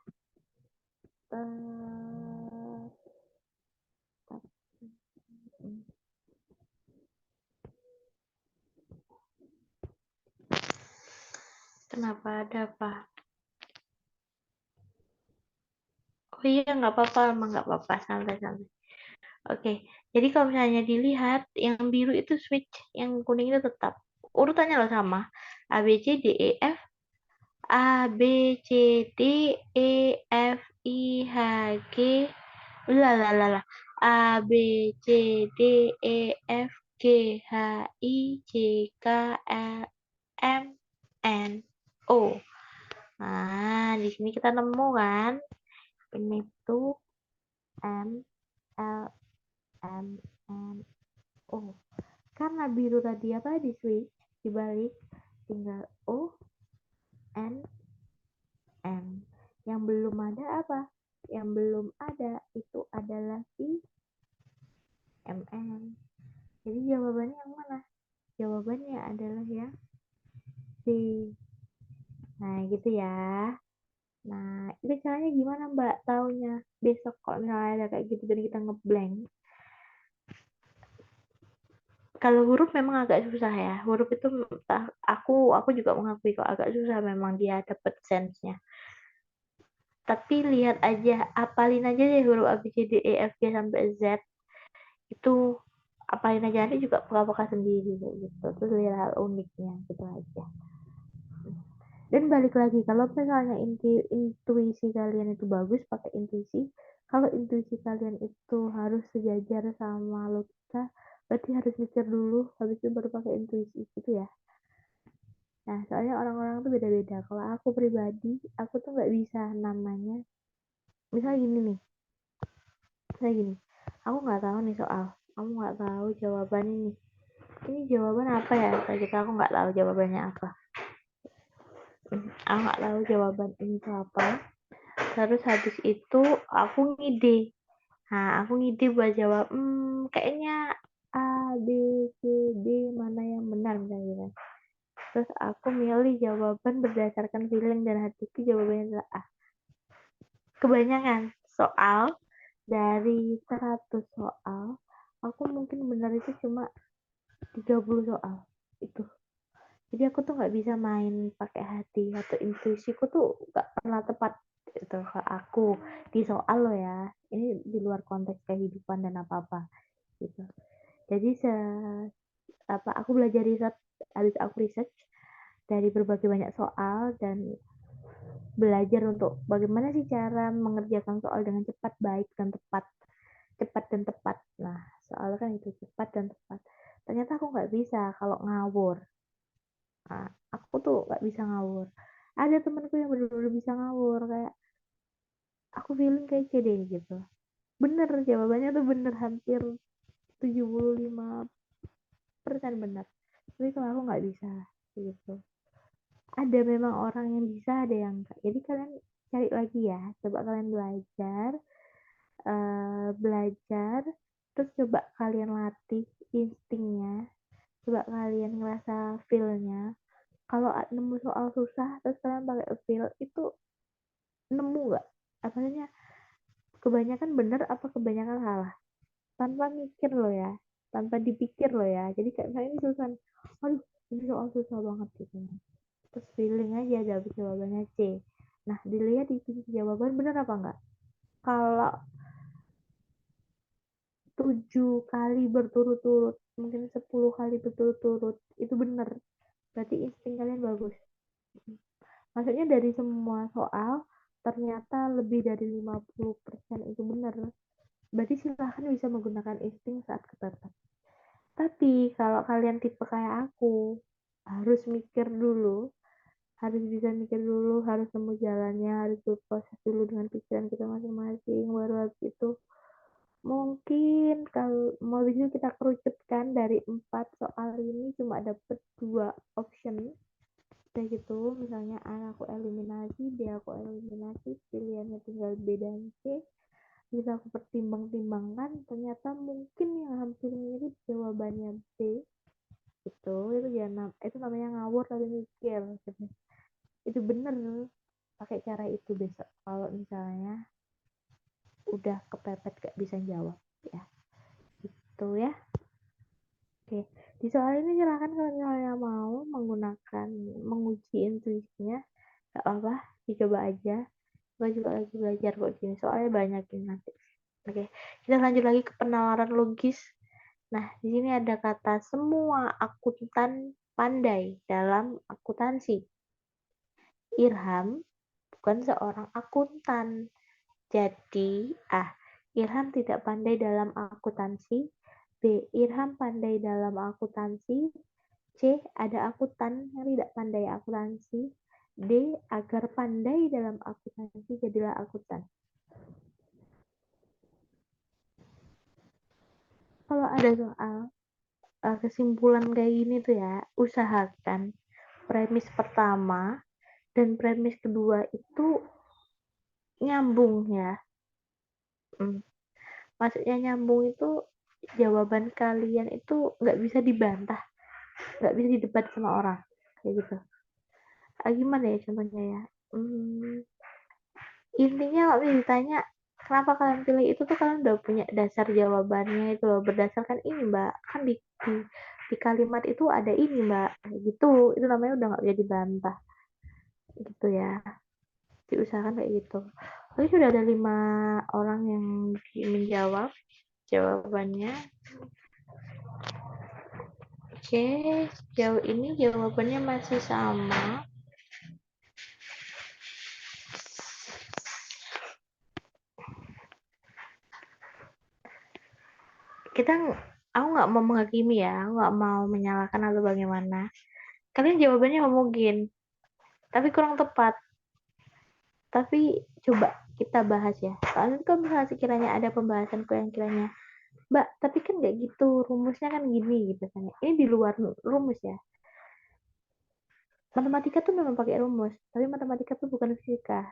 Kenapa, ada apa? Oh iya, nggak apa-apa, emang nggak apa-apa, santai-santai. Oke, jadi kalau misalnya dilihat, yang biru itu switch, yang kuning itu tetap. Urutannya loh sama. A, B, C, D, E, F. A, B, C, D, E, F, I, H, G. Lalalala. A, B, C, D, E, F, G, H, I, J, K, L, M, N, O. Nah, di sini kita nemu kan. Ini tuh M, L, M, N, O. Karena biru tadi apa di switch, dibalik, tinggal O, N, M. Yang belum ada apa? Yang belum ada itu adalah I, M, N. Jadi jawabannya yang mana? Jawabannya adalah yang C. Nah, gitu ya. Nah, itu caranya gimana Mbak taunya? Besok kalau misalnya ada kayak gitu dan kita ngeblank. Kalau huruf memang agak susah ya. Huruf itu aku juga mengakui kok agak susah memang dia dapet sense-nya. Tapi lihat aja, apalin aja deh huruf A, B, C, D, E, F, G sampai Z. Itu apalin aja, nanti juga peka-peka sendiri kayak gitu. Terus lihat hal uniknya gitu aja. Dan balik lagi, kalau misalnya intuisi kalian itu bagus pakai intuisi, kalau intuisi kalian itu harus sejajar sama logika, berarti harus mikir dulu, habis itu baru pakai intuisi gitu ya. Nah, soalnya orang-orang tuh beda-beda. Kalau aku pribadi, aku tuh nggak bisa namanya. Misalnya gini nih, misalnya gini,
Aku nggak tahu nih soal. Aku nggak tahu jawaban ini. Ini jawaban apa ya? Kayak gitu aku nggak tahu jawabannya apa. Aku nggak tahu jawaban ini tuh apa. Terus habis itu aku ngide. Nah, aku ngide buat jawab. Kayaknya A, B, C, D mana yang benar misalnya gitu. Terus aku milih jawaban berdasarkan feeling dan hatiku jawabannya adalah A. Kebanyakan soal dari 100 soal, aku mungkin benar itu cuma 30 soal itu. Jadi aku tuh nggak bisa main pakai hati atau intuisiku tuh nggak pernah tepat itu ke aku di soal lo ya. Ini di luar konteks kehidupan dan apa-apa gitu. Jadi aku belajar riset, habis aku research dari berbagai banyak soal dan belajar untuk bagaimana sih cara mengerjakan soal dengan cepat, baik dan tepat. Cepat dan tepat. Nah, soalnya kan itu cepat dan tepat. Ternyata aku nggak bisa kalau ngawur. Nah, aku tuh nggak bisa ngawur. Ada temanku yang benar-benar bisa ngawur, kayak aku feeling kayak C deh gitu. Bener, jawabannya tuh bener, hampir 75% benar. Tapi kalau aku nggak bisa gitu. Ada memang orang yang bisa, ada yang enggak. Jadi kalian cari lagi ya, coba kalian belajar, terus coba kalian latih instingnya, coba kalian ngerasa feel-nya. Kalau nemu soal susah terus kalian pakai feel, itu nemu nggak apa namanya, kebanyakan benar apa kebanyakan salah, tanpa mikir lo ya, tanpa dipikir lo ya. Jadi kayak misalnya ini susah, aduh ini soal susah banget gitu, terus feeling aja jawab jawabannya C. Nah, dilihat di jawaban benar apa enggak. Kalau 7 kali berturut-turut, mungkin 10 kali berturut-turut itu benar, berarti insting kalian bagus. Maksudnya dari semua soal ternyata lebih dari 50% itu benar. Berarti silahkan bisa menggunakan insting saat kepepet. Tapi kalau kalian tipe kayak aku, harus mikir dulu, harus bisa mikir dulu, harus nemu jalannya, harus berproses dulu dengan pikiran kita masing-masing, baru habis itu mungkin kalau mau itu kita kerucutkan dari 4 soal ini cuma dapet 2 option kayak gitu. Misalnya A aku eliminasi, B aku eliminasi, pilihannya tinggal B dan C. Bisa aku pertimbang-timbangkan, ternyata mungkin yang hampir mirip jawabannya B. Itu ya, itu namanya ngawur tapi mikir gitu. Itu bener, pakai cara itu besok kalau misalnya udah kepepet gak bisa jawab ya. Itu ya. Oke, di soal ini silakan kalau misalnya mau menguji intuisinya, gak apa-apa, dicoba aja. Gue juga lagi belajar kok gini, soalnya banyak ini nanti. Oke, kita lanjut lagi ke penalaran logis. Nah, di sini ada kata semua akuntan pandai dalam akuntansi. Irham bukan seorang akuntan. Jadi, Irham tidak pandai dalam akuntansi. B. Irham pandai dalam akuntansi. C. Ada akuntan yang tidak pandai akuntansi. D. Agar pandai dalam akuntansi jadilah akuntan. Kalau ada soal kesimpulan kayak gini tuh ya, usahakan premis pertama dan premis kedua itu nyambung ya. Maksudnya nyambung itu jawaban kalian itu nggak bisa dibantah, nggak bisa didebat sama orang kayak gitu. Gimana ya contohnya ya, intinya kalau ditanya kenapa kalian pilih itu tuh kalian udah punya dasar jawabannya itu loh, berdasarkan ini mbak, kan di kalimat itu ada ini mbak, kayak gitu. Itu namanya udah nggak bisa dibantah gitu ya. Diusahakan kayak gitu. Tapi sudah ada 5 orang yang menjawab jawabannya. Oke, sejauh ini jawabannya masih sama. Aku nggak mau menghakimi ya, aku nggak mau menyalahkan atau bagaimana. Kalian jawabannya mungkin, tapi kurang tepat. Tapi coba kita bahas ya. Soalnya kalau misalnya sekiranya ada pembahasanku yang kiranya Mbak, tapi kan nggak gitu, rumusnya kan gini gitu kan. Ini di luar rumus ya. Matematika tuh memang pakai rumus, tapi matematika tuh bukan fisika.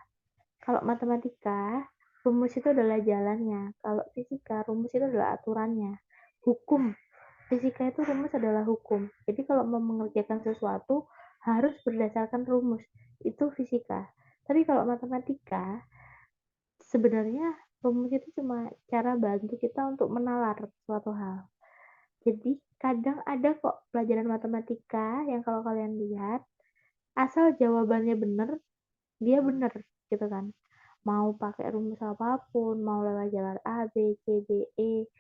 Kalau matematika, rumus itu adalah jalannya. Kalau fisika, rumus itu adalah aturannya. Hukum. Fisika itu rumus adalah hukum. Jadi kalau mau mengerjakan sesuatu, harus berdasarkan rumus. Itu fisika. Tapi kalau matematika, sebenarnya rumus itu cuma cara bantu kita untuk menalar suatu hal. Jadi kadang ada kok pelajaran matematika yang kalau kalian lihat, asal jawabannya benar, dia benar gitu kan. Mau pakai rumus apapun, mau lewat jalan A, B, C, D, E,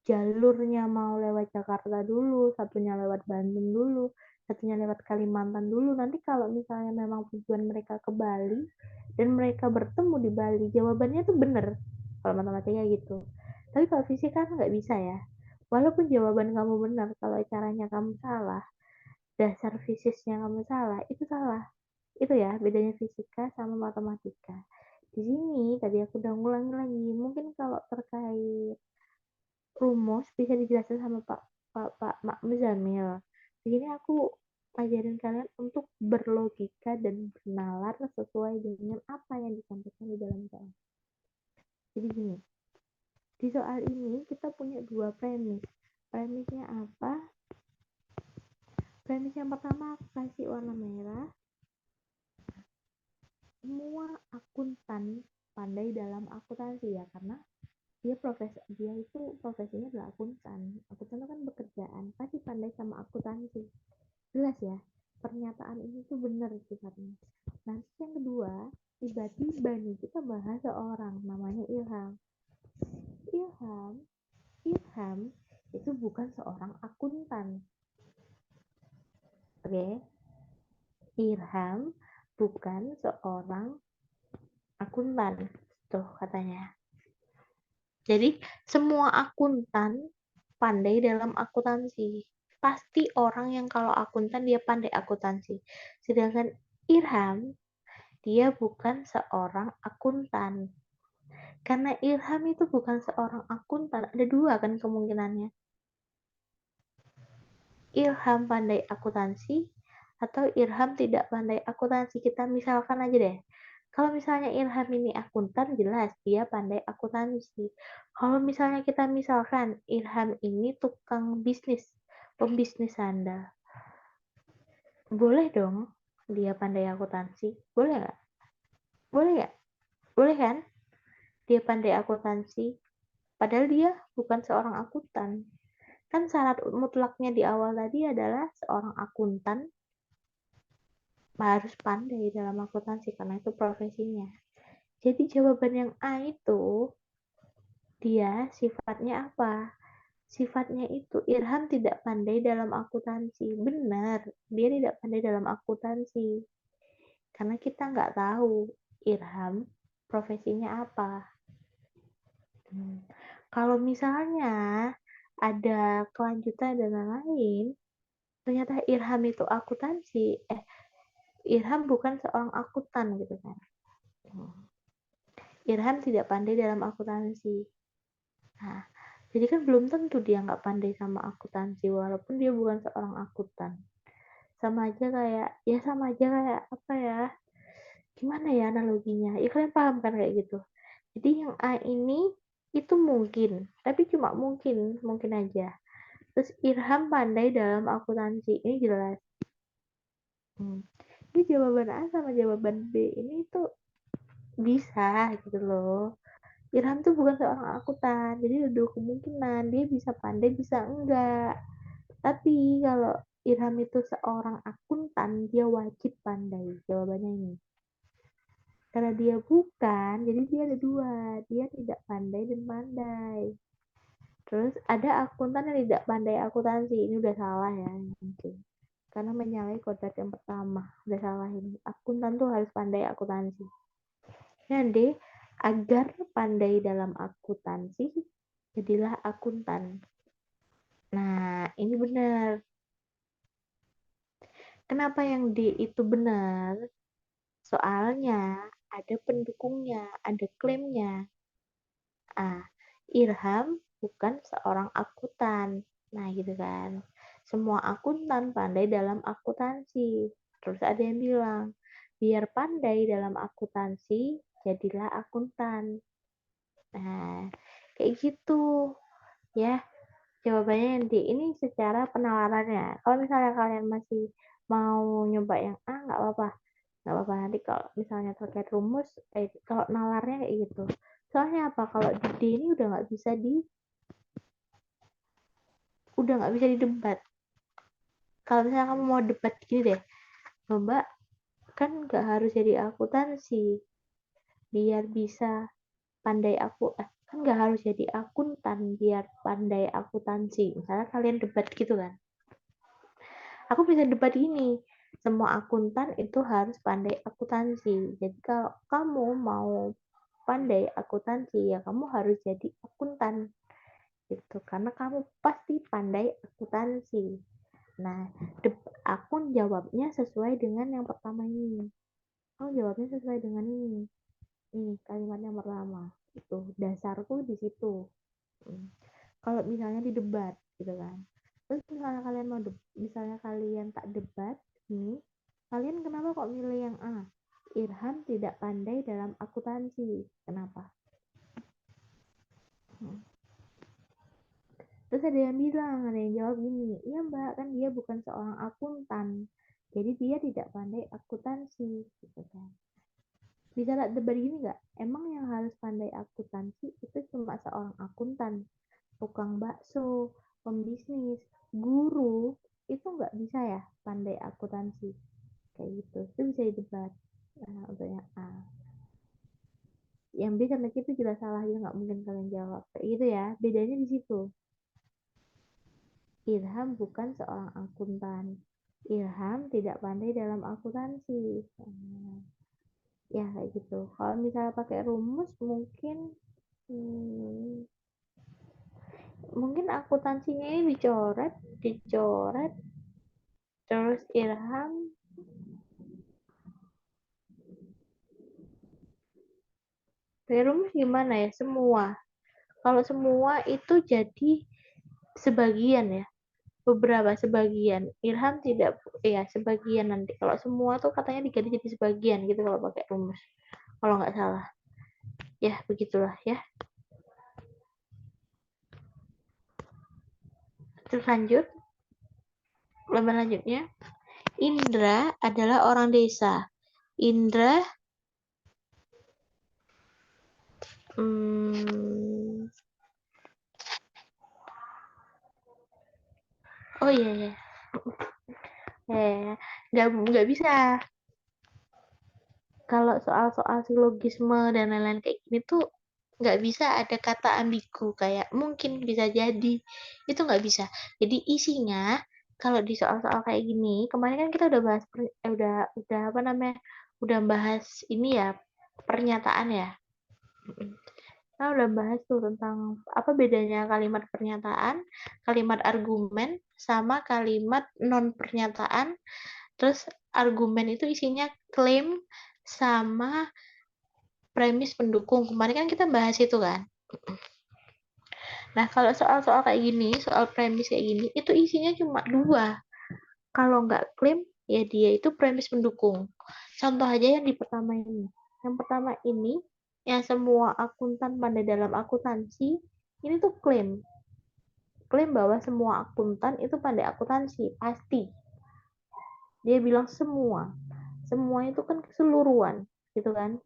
jalurnya mau lewat Jakarta dulu, satunya lewat Bandung dulu, satunya lewat Kalimantan dulu. Nanti kalau misalnya memang tujuan mereka ke Bali dan mereka bertemu di Bali, jawabannya tuh bener kalau matematika gitu. Tapi kalau fisika kan nggak bisa ya. Walaupun jawaban kamu benar, kalau caranya kamu salah, dasar fisiknya kamu salah, itu salah. Itu ya bedanya fisika sama matematika. Di sini tadi aku udah ngulangi lagi. Mungkin kalau terkait rumus bisa dijelaskan sama Pak Mak Muzamil. Di sini aku ajarin kalian untuk berlogika dan bernalar sesuai dengan apa yang disampaikan di dalam soal. Jadi gini, di soal ini kita punya dua premis. Premisnya apa? Premis yang pertama aku kasih warna merah. Semua akuntan pandai dalam akuntansi ya, karena dia itu profesinya adalah akuntan. Akuntan itu kan pekerjaan, pasti pandai sama akuntansi. Jelas ya, pernyataan ini tuh benar sifatnya. Nanti yang kedua, tiba-tiba nih kita bahas seorang namanya Ilham. Ilham, Ilham itu bukan seorang akuntan. Oke, okay? Ilham bukan seorang akuntan. Tuh katanya. Jadi semua akuntan pandai dalam akuntansi. Pasti orang yang kalau akuntan dia pandai akuntansi. Sedangkan Irham dia bukan seorang akuntan. Karena Ilham itu bukan seorang akuntan, ada dua kan kemungkinannya. Ilham pandai akuntansi atau Ilham tidak pandai akuntansi. Kita misalkan aja deh. Kalau misalnya Ilham ini akuntan, jelas dia pandai akuntansi. Kalau misalnya kita misalkan Ilham ini tukang bisnis, pembisnis handal. Boleh dong dia pandai akuntansi. Boleh nggak? Boleh nggak? Boleh kan? Dia pandai akuntansi. Padahal dia bukan seorang akuntan. Kan syarat mutlaknya di awal tadi adalah seorang akuntan harus pandai dalam akuntansi karena itu profesinya. Jadi jawaban yang A itu dia sifatnya apa? Sifatnya itu Irham tidak pandai dalam akuntansi. Benar, dia tidak pandai dalam akuntansi. Karena kita nggak tahu Irham profesinya apa. Kalau misalnya ada kelanjutan dan lain-lain, ternyata Irham itu akuntansi, Irham bukan seorang akuntan gitu kan. Irham tidak pandai dalam akuntansi. Nah, jadi kan belum tentu dia nggak pandai sama akuntansi walaupun dia bukan seorang akuntan. Sama aja kayak apa ya? Gimana ya analoginya? Ya kalian paham kan kayak gitu. Jadi yang A ini itu mungkin, tapi cuma mungkin, mungkin aja. Terus Irham pandai dalam akuntansi, ini jelas. Ini jawaban A sama jawaban B ini tuh bisa gitu loh. Irham tuh bukan seorang akuntan, jadi ada dua kemungkinan, dia bisa pandai bisa enggak. Tapi kalau Irham itu seorang akuntan, dia wajib pandai. Jawabannya ini. Karena dia bukan, jadi dia ada dua. Dia tidak pandai dan pandai. Terus ada akuntan yang tidak pandai akuntansi. Ini udah salah ya. Karena menyalahi kodrat yang pertama. Udah salah ini. Akuntan tuh harus pandai akuntansi. Nanti agar pandai dalam akuntansi, jadilah akuntan. Nah, ini benar. Kenapa yang D itu benar? Soalnya ada pendukungnya, ada klaimnya. Ah, Irham bukan seorang akuntan. Nah, gitu kan. Semua akuntan pandai dalam akuntansi. Terus ada yang bilang, biar pandai dalam akuntansi, jadilah akuntan. Nah, kayak gitu. Ya, jawabannya nanti ini secara penalarannya. Kalau misalnya kalian masih mau nyoba yang A, nggak apa-apa. Nggak apa-apa, nanti kalau misalnya terkait rumus, kalau nalarnya kayak gitu. Soalnya apa? Kalau di D ini udah nggak bisa didebat. Kalau misalnya kamu mau debat gini deh, Mbak, kan nggak harus jadi akuntansi biar bisa pandai kan nggak harus jadi akuntan biar pandai akuntansi. Misalnya kalian debat gitu kan. Aku bisa debat ini. Semua akuntan itu harus pandai akuntansi. Jadi kalau kamu mau pandai akuntansi, ya kamu harus jadi akuntan. Gitu. Karena kamu pasti pandai akuntansi. Nah, aku jawabnya sesuai dengan yang pertama ini. Aku jawabnya sesuai dengan ini. Ini kalimat yang pertama. Itu dasarku di situ. Kalau misalnya di debat, gitu kan. Terus misalnya kalian tak debat, ini kalian kenapa kok milih yang A? Irham tidak pandai dalam akuntansi. Kenapa? Terus ada yang jawab gini, iya mbak, kan dia bukan seorang akuntan, jadi dia tidak pandai akuntansi, gitu kan. Bisa debat gini nggak? Emang yang harus pandai akuntansi itu cuma seorang akuntan, tukang bakso, pembisnis, guru, itu nggak bisa ya pandai akuntansi, kayak gitu. Itu bisa didebat. Nah, untuk yang A. Yang B sama C itu jelas salah, ya nggak mungkin kalian jawab. Kayak gitu ya, bedanya di situ. Irham bukan seorang akuntan. Irham tidak pandai dalam akuntansi. Ya kayak gitu. Kalau misalnya pakai rumus mungkin akuntansinya ini dicoret, terus Irham pakai rumus gimana ya? Semua. Kalau semua itu jadi sebagian ya. Sebagian. Irham tidak, ya sebagian nanti. Kalau semua tuh katanya diganti jadi sebagian gitu kalau pakai rumus. Kalau nggak salah. Ya, begitulah ya. Terus lanjut. Lembar lanjutnya. Indra adalah orang desa. Indra oh iya ya, nggak bisa. Kalau soal-soal silogisme dan lain-lain kayak gini tuh nggak bisa ada kata ambigu kayak mungkin bisa jadi, itu nggak bisa. Jadi isinya kalau di soal-soal kayak gini, kemarin kan kita udah bahas udah apa namanya, udah bahas ini ya, pernyataan ya. Kita udah bahas tuh tentang apa bedanya kalimat pernyataan, kalimat argumen, sama kalimat non pernyataan. Terus argumen itu isinya klaim sama premis pendukung. Kemarin kan kita bahas itu kan. Nah, kalau soal-soal kayak gini, soal premis kayak gini, itu isinya cuma dua. Kalau nggak klaim, ya dia itu premis pendukung. Contoh aja yang di pertama ini. Yang pertama ini, yang semua akuntan pandai dalam akuntansi, ini tuh klaim. Klaim bahwa semua akuntan itu pandai akuntansi, pasti. Dia bilang semua. Semua itu kan keseluruhan, gitu kan.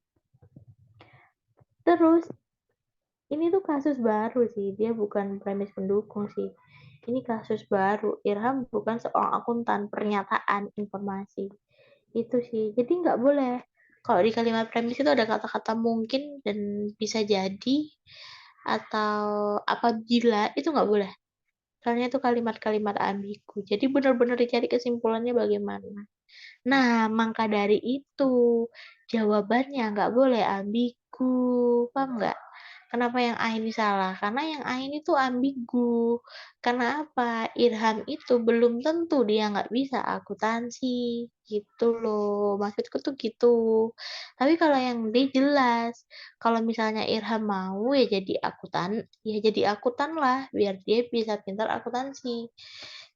Terus, ini tuh kasus baru sih, dia bukan premis pendukung sih. Ini kasus baru, Irham bukan seorang akuntan, pernyataan, informasi. Itu sih, jadi nggak boleh. Kalau di kalimat premis itu ada kata-kata mungkin dan bisa jadi, atau apabila, itu nggak boleh. Soalnya itu kalimat-kalimat ambigu. Jadi benar-benar dicari kesimpulannya bagaimana. Nah, maka dari itu, jawabannya nggak boleh ambigu. Paham nggak?
Kenapa yang A ini salah? Karena yang A ini tuh ambigu. Karena apa? Irham itu belum tentu dia nggak bisa akuntansi. Gitu loh. Maksudku tuh gitu. Tapi kalau yang D jelas. Kalau misalnya Irham mau ya jadi akuntan lah. Biar dia bisa pintar akuntansi.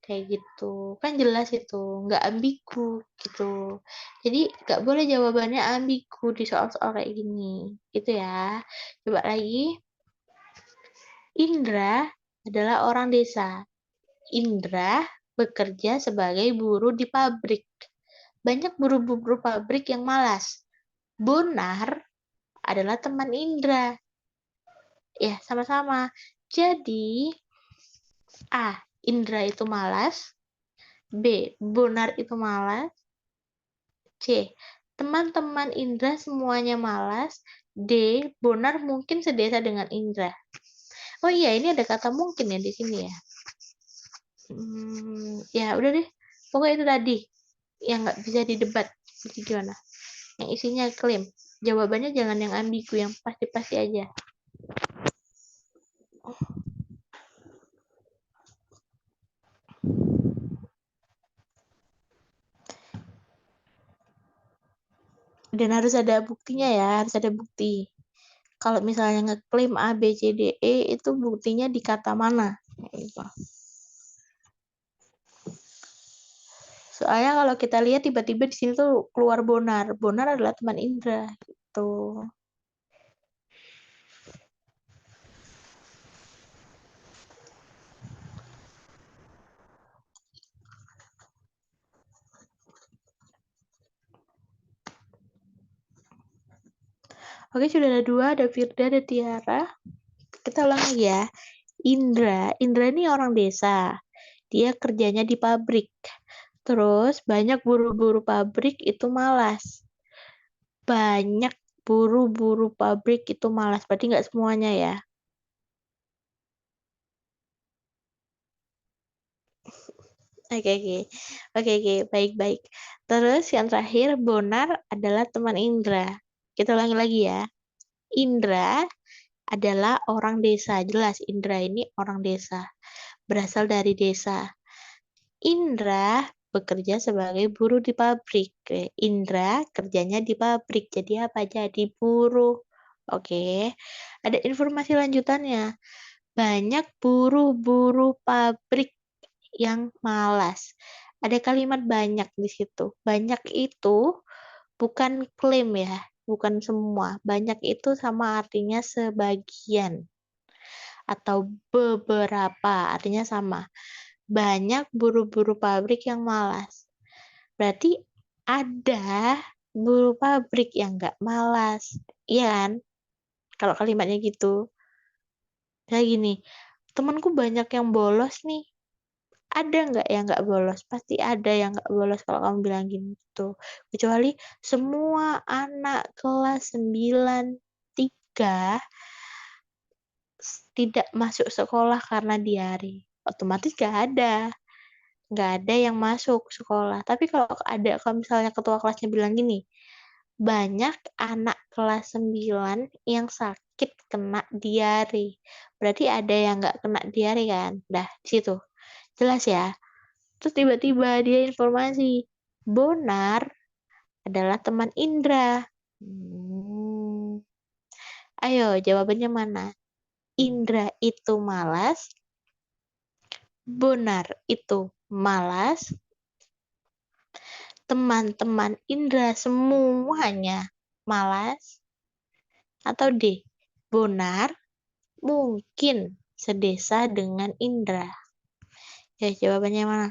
Kayak gitu. Kan jelas itu. Nggak ambigu gitu. Jadi nggak boleh jawabannya ambigu di soal-soal kayak gini. Gitu ya. Coba lagi. Indra adalah orang desa. Indra bekerja sebagai buruh di pabrik. Banyak buruh-buruh pabrik yang malas. Bonar adalah teman Indra. Ya, sama-sama. Jadi, A. Indra itu malas. B. Bonar itu malas. C. Teman-teman Indra semuanya malas. D. Bonar mungkin sedesa dengan Indra. Oh iya, ini ada kata mungkin ya di sini ya. Ya udah deh. Pokoknya itu tadi yang nggak bisa didebat. Itu gimana? Yang isinya klaim. Jawabannya jangan yang ambigu, yang pasti-pasti aja. Dan harus ada buktinya ya, harus ada bukti. Kalau misalnya ngeklaim A, B, C, D, E, itu buktinya di kata mana? Gitu. Soalnya kalau kita lihat tiba-tiba di sini tuh keluar Bonar. Bonar adalah teman Indra. Gitu. Oke, sudah ada dua, ada Firda, ada Tiara. Kita ulang lagi ya. Indra ini orang desa. Dia kerjanya di pabrik. Terus banyak buru-buru pabrik itu malas. Banyak buru-buru pabrik itu malas. Berarti nggak semuanya ya. Oke. Baik-baik. Terus yang terakhir, Bonar adalah teman Indra. Kita ulangi lagi ya. Indra adalah orang desa. Jelas, Indra ini orang desa. Berasal dari desa. Indra bekerja sebagai buruh di pabrik. Indra kerjanya di pabrik. Jadi apa? Jadi buruh. Oke. Ada informasi lanjutannya. Banyak buruh-buruh pabrik yang malas. Ada kalimat banyak di situ. Banyak itu bukan klaim ya, bukan semua. Banyak itu sama artinya sebagian atau beberapa, artinya sama. Banyak buruh-buruh pabrik yang malas. Berarti ada buruh pabrik yang nggak malas. Iya kan? Kalau kalimatnya gitu. Kayak gini, temanku banyak yang bolos nih. Ada nggak yang nggak bolos? Pasti ada yang nggak bolos kalau kamu bilang gitu. Kecuali semua anak kelas 9 3 tidak masuk sekolah karena diare. Otomatis nggak ada yang masuk sekolah. Tapi kalau misalnya ketua kelasnya bilang gini, banyak anak kelas 9 yang sakit kena diare. Berarti ada yang nggak kena diare kan? Dah, di situ. Jelas ya? Terus tiba-tiba dia informasi, Bonar adalah teman Indra. Ayo, jawabannya mana? Indra itu malas, Bonar itu malas, teman-teman Indra semuanya malas, atau D, Bonar mungkin sedesa dengan Indra. Ya, jawabannya mana?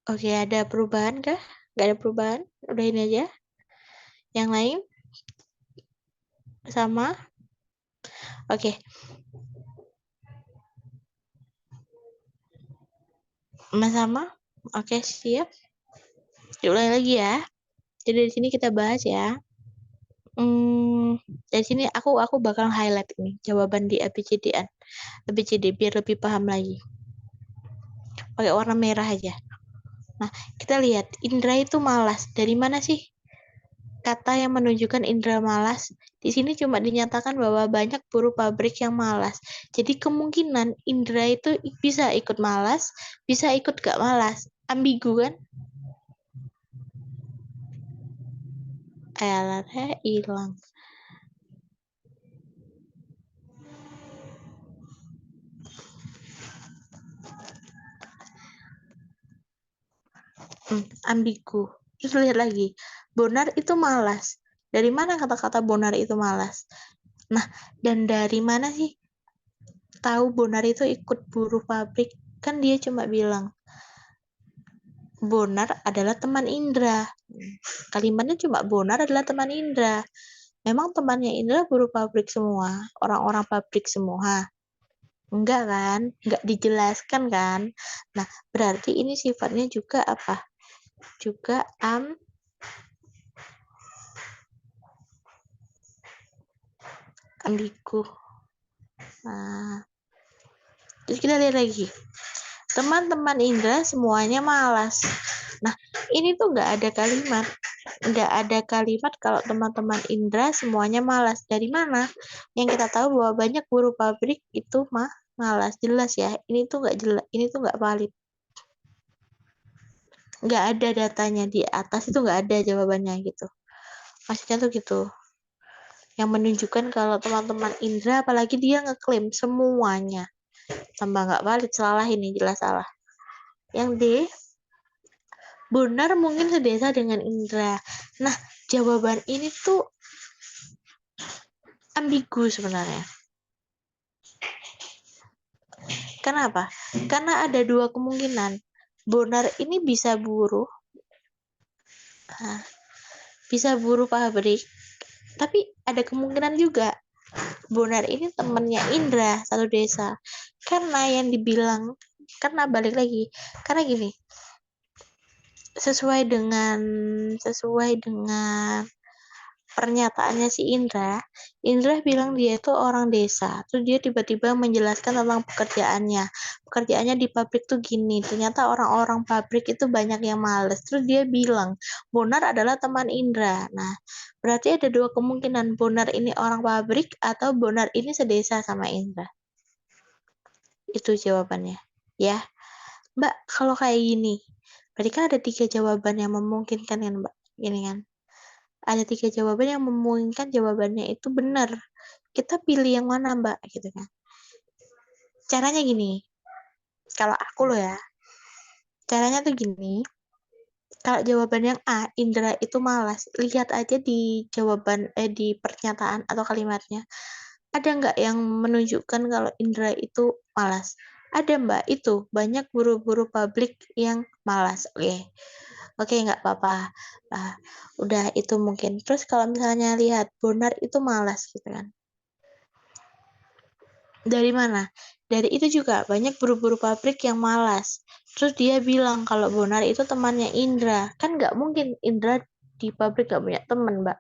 Oke, ada perubahan kah? Gak ada perubahan? Udah ini aja. Yang lain? Sama? Oke. Sama? Oke, siap. Diulangi lagi ya. Jadi di sini kita bahas ya. Dari sini aku bakal highlight ini jawaban di ABCD biar lebih paham lagi. Pakai warna merah aja. Nah, kita lihat indra itu malas. Dari mana sih kata yang menunjukkan indra malas? Di sini cuma dinyatakan bahwa banyak buruh pabrik yang malas. Jadi kemungkinan indra itu bisa ikut malas, bisa ikut gak malas. Ambigu kan? Alatnya hilang. Ambigu. Terus lihat lagi. Bonar itu malas. Dari mana kata-kata Bonar itu malas? Nah, dan dari mana sih tahu Bonar itu ikut buruh pabrik? Kan dia cuma bilang Bonar adalah teman Indra. Kalimatnya cuma Bonar adalah teman Indra. Memang temannya Indra buruh pabrik semua, orang-orang pabrik semua. Enggak kan? Enggak dijelaskan kan? Nah, berarti ini sifatnya juga apa? Juga ambigu. Nah, terus kita lihat lagi. Teman-teman Indra semuanya malas. Nah, ini tuh nggak ada kalimat. Nggak ada kalimat kalau teman-teman Indra semuanya malas. Dari mana? Yang kita tahu bahwa banyak buruh pabrik itu malas. Jelas ya. Ini tuh nggak jelas. Ini tuh nggak valid. Nggak ada datanya di atas itu nggak ada jawabannya gitu. Maksudnya tuh gitu. Yang menunjukkan kalau teman-teman Indra, apalagi dia ngeklaim semuanya. Tambah nggak valid, salah ini, jelas salah. Yang D, Bonar mungkin sedesa dengan Indra. Nah, jawaban ini tuh ambigu sebenarnya. Kenapa? Karena ada dua kemungkinan. Bonar ini bisa buruh pabrik, tapi ada kemungkinan juga Bonar ini temennya Indra satu desa. Karena yang dibilang, karena balik lagi, karena gini, sesuai dengan pernyataannya si Indra bilang dia itu orang desa. Terus dia tiba-tiba menjelaskan tentang pekerjaannya. Pekerjaannya di pabrik tuh gini. Ternyata orang-orang pabrik itu banyak yang males. Terus dia bilang, Bonar adalah teman Indra. Nah, berarti ada dua kemungkinan. Bonar ini orang pabrik atau Bonar ini sedesa sama Indra. Itu jawabannya. Ya, Mbak, kalau kayak gini, berarti kan ada 3 jawaban yang memungkinkan kan, Mbak? Gini kan? Ada 3 jawaban yang memungkinkan jawabannya itu benar. Kita pilih yang mana, Mbak? Gitu kan. Caranya gini. Kalau aku loh ya. Caranya tuh gini. Kalau jawaban yang A, Indra itu malas. Lihat aja di jawaban di pernyataan atau kalimatnya. Ada nggak yang menunjukkan kalau Indra itu malas? Ada, Mbak. Itu banyak buru-buru pabrik yang malas. Oke, nggak apa-apa. Udah itu mungkin. Terus kalau misalnya lihat Bonar itu malas gitu kan. Dari mana? Dari itu juga banyak buru-buru pabrik yang malas. Terus dia bilang kalau Bonar itu temannya Indra. Kan nggak mungkin Indra di pabrik nggak punya teman, Mbak.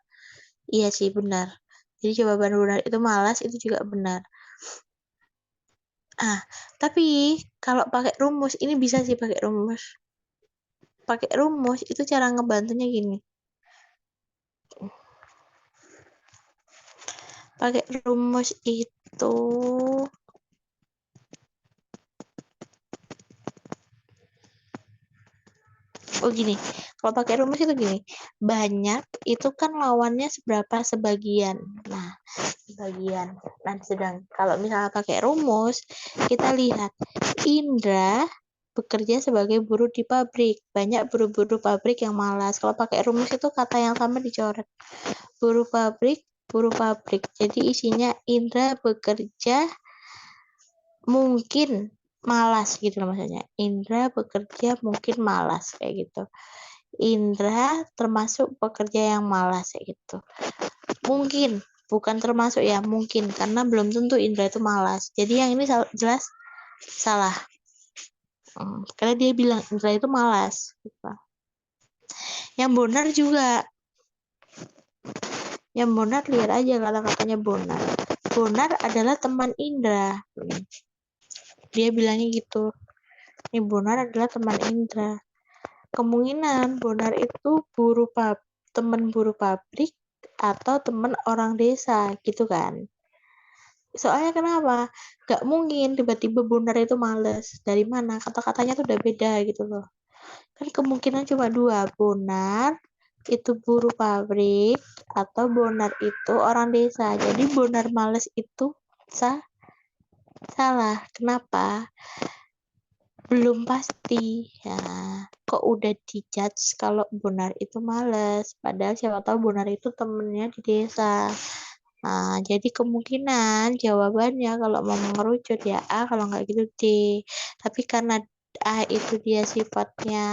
Iya sih, benar. Jadi jawaban Bonar itu malas itu juga benar. Tapi kalau pakai rumus, ini bisa sih pakai rumus. Pakai rumus itu cara ngebantunya gini. Pakai rumus itu gini. Kalau pakai rumus itu gini. Banyak itu kan lawannya seberapa sebagian. Nah, sebagian. Nah, sedang kalau misalnya pakai rumus, kita lihat Indra bekerja sebagai buruh di pabrik. Banyak buruh-buruh pabrik yang malas. Kalau pakai rumus itu kata yang sama dicoret. Buruh pabrik, buruh pabrik. Jadi isinya Indra bekerja mungkin malas gitu loh maksudnya. Indra bekerja mungkin malas kayak gitu. Indra termasuk pekerja yang malas kayak gitu. Mungkin, bukan termasuk ya, mungkin karena belum tentu Indra itu malas. Jadi yang ini jelas salah. Karena dia bilang Indra itu malas. Yang Bonar juga
Yang Bonar lihat aja kata-katanya Bonar. Bonar adalah teman Indra. Dia bilangnya gitu. Ini Bonar adalah teman Indra. Kemungkinan Bonar itu teman buru pabrik atau teman orang desa gitu kan. Soalnya kenapa? Gak mungkin tiba-tiba Bonar itu males. Dari mana? Kata-katanya tuh udah beda gitu loh. Kan kemungkinan cuma dua. Bonar itu buru pabrik atau Bonar itu orang desa. Jadi Bonar males itu salah. Kenapa? Belum pasti. Ya, kok udah dijudge kalau Bonar itu males. Padahal siapa tahu Bonar itu temennya di desa. Nah, jadi kemungkinan jawabannya kalau mau mengerucut ya A, kalau nggak gitu D. Tapi karena A itu dia sifatnya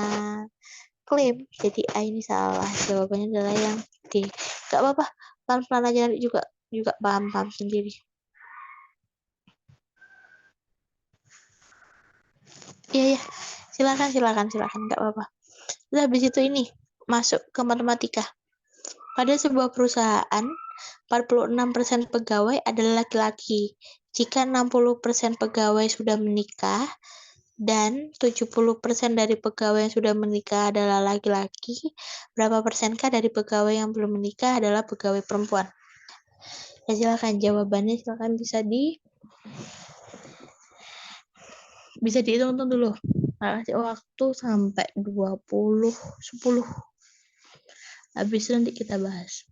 klaim, jadi A ini salah. Jawabannya adalah yang D. Gak apa-apa, pelan-pelan aja juga juga paham-paham sendiri. Iya, ya. Silakan, nggak apa-apa. Terus habis itu ini masuk ke matematika. Pada sebuah perusahaan, 46% pegawai adalah laki-laki. Jika 60% pegawai sudah menikah dan 70% dari pegawai yang sudah menikah adalah laki-laki, berapa persenkah dari pegawai yang belum menikah adalah pegawai perempuan? Ya silakan jawabannya silakan bisa dihitung dulu. Kasih waktu sampai 10. Habis itu nanti kita bahas.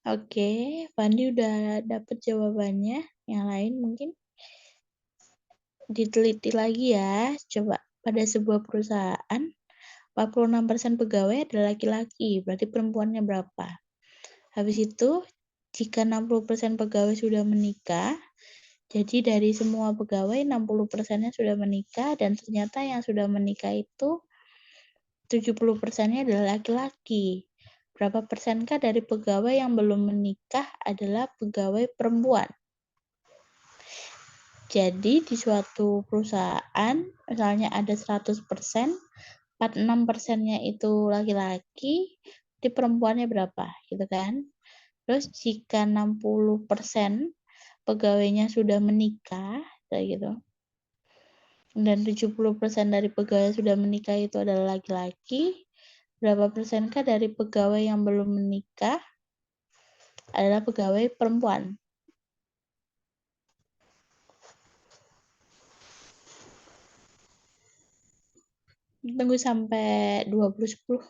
Oke, Fandi udah dapet jawabannya. Yang lain mungkin diteliti lagi ya. Coba pada sebuah perusahaan 46% pegawai adalah laki-laki, berarti perempuannya berapa? Habis itu, jika 60% pegawai sudah menikah, jadi dari semua pegawai 60%-nya sudah menikah dan ternyata yang sudah menikah itu 70%-nya adalah laki-laki. Berapa persenkah dari pegawai yang belum menikah adalah pegawai perempuan? Jadi di suatu perusahaan, misalnya ada 100%, 46%-nya itu laki-laki, di perempuannya berapa, gitu kan? Terus jika 60% pegawainya sudah menikah, kayak gitu, dan 70% dari pegawai sudah menikah itu adalah laki-laki, berapa persenkah dari pegawai yang belum menikah adalah pegawai perempuan? Tunggu sampai 2010.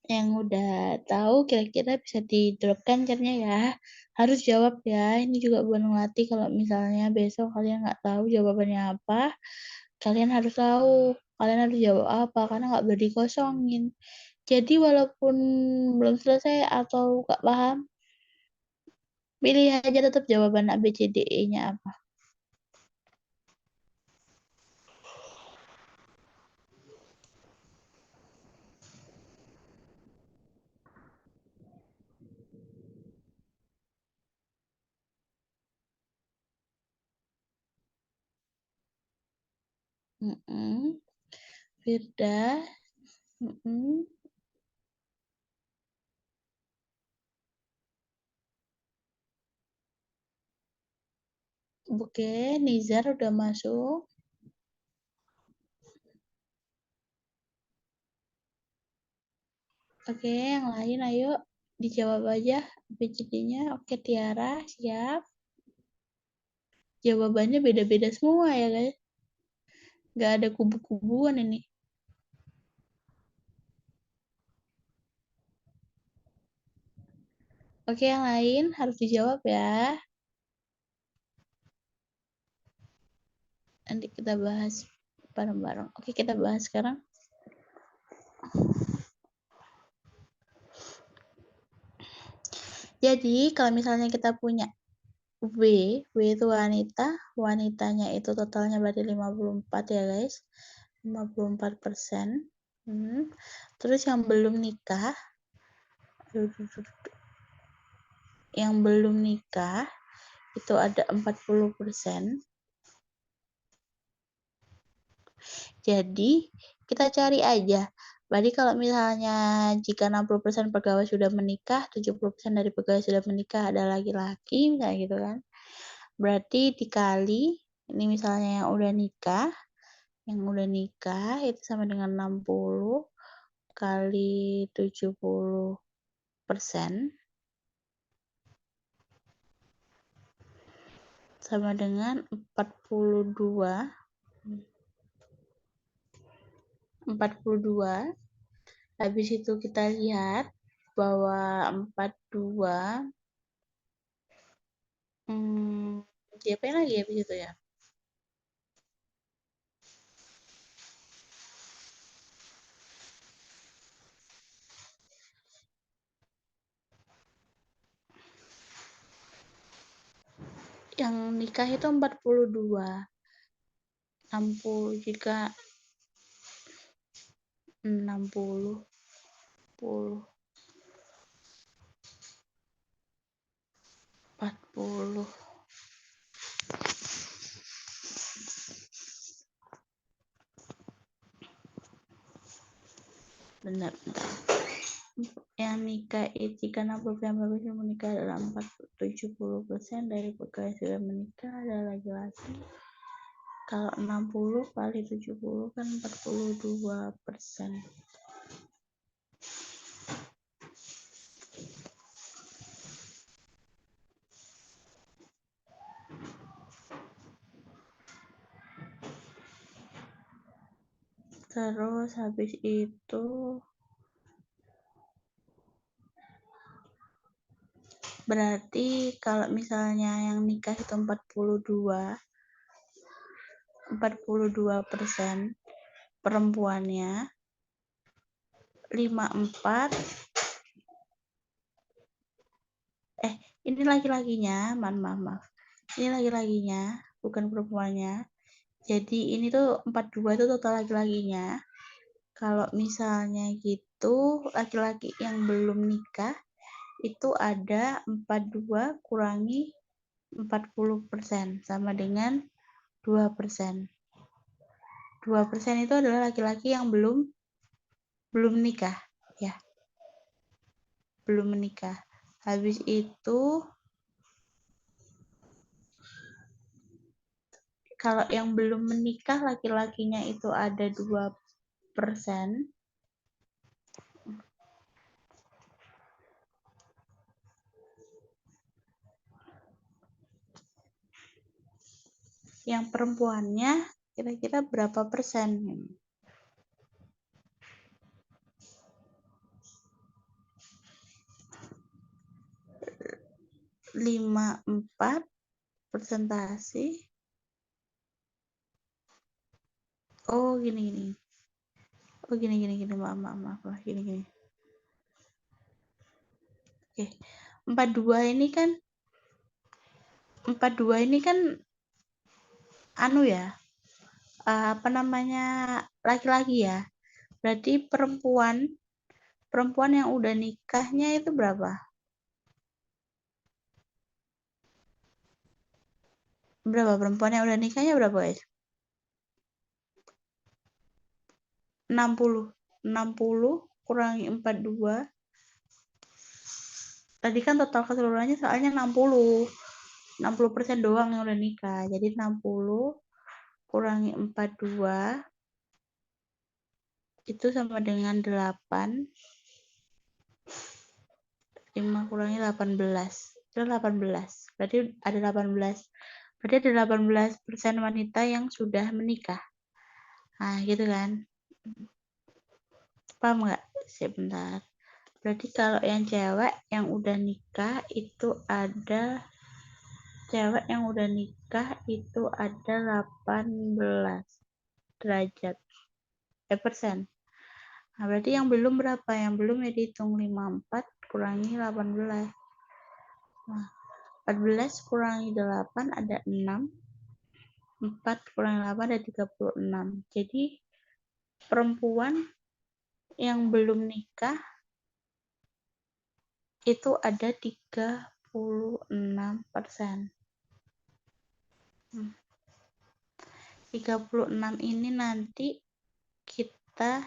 Yang udah tahu kira-kira bisa diterapkan caranya ya. Harus jawab ya. Ini juga buat ngelatih kalau misalnya besok kalian nggak tahu jawabannya apa, kalian harus tahu. Kalian harus jawab apa, karena nggak boleh dikosongin. Jadi walaupun belum selesai atau nggak paham, pilih aja tetap jawaban A, B, C, D, E-nya apa. Firda. Oke, Nizar udah masuk.
Oke, yang lain ayo dijawab aja ABCD-nya. Oke, Tiara, siap. Jawabannya beda-beda semua ya, guys. Nggak ada kubu-kubuan ini. Oke, yang lain harus dijawab ya. Nanti kita bahas bareng-bareng. Oke, kita bahas sekarang. Jadi, kalau misalnya kita punya W itu wanita, wanitanya itu totalnya berarti 54 ya guys, 54%. Terus yang belum nikah itu ada 40%. Jadi kita cari aja. Berarti kalau misalnya jika 60% pegawai sudah menikah, 70% dari pegawai sudah menikah ada laki-laki, misalnya gitu kan. Berarti dikali, ini misalnya yang udah nikah itu sama dengan 60 kali 70% sama dengan 42. Habis itu kita lihat bahwa 42 diapain lagi habis itu ya? Yang nikah itu 42. 60 jika 60 10 40 benar. Yang nikah itu jika 60% pegawai menikah adalah 70% dari pegawai sudah menikah adalah laki-laki. Kalau 60 kali 70 kan 42%. Terus habis itu berarti kalau misalnya yang nikah itu 42% perempuannya, 54 ini laki-lakinya, maaf. Ini laki-lakinya, bukan perempuannya. Jadi ini tuh 42 itu total laki-lakinya. Kalau misalnya gitu, laki-laki yang belum nikah itu ada 42 kurangi 40% sama dengan 2%. 2% itu adalah laki-laki yang belum nikah, ya. Belum menikah. Habis itu kalau yang belum menikah laki-lakinya itu ada 2%. Yang perempuannya kira-kira berapa persen? 54 persentase. Oh, gini. Oh, gini. Maaf. Gini. Oke. 42 ini kan anu ya. Apa namanya? Laki-laki ya. Berarti perempuan yang udah nikahnya itu berapa? Berapa perempuan yang udah nikahnya berapa, guys? 60 kurangi 42. Tadi kan total keseluruhannya soalnya 60% doang yang udah nikah. Jadi 60 kurangi 42 itu sama dengan 8. 5 kurangi 18. Itu 18. Berarti ada 18. Berarti ada 18% wanita yang sudah menikah. Nah, gitu kan. Paham nggak? Sebentar. Berarti kalau yang cewek yang udah nikah itu ada 18 derajat. Persen. Nah, berarti yang belum berapa? Yang belum ya dihitung 54 kurangi 18. Nah, 14 kurangi 8 ada 6. 4 kurangi 8 ada 36. Jadi perempuan yang belum nikah itu ada 36%. 36 ini nanti kita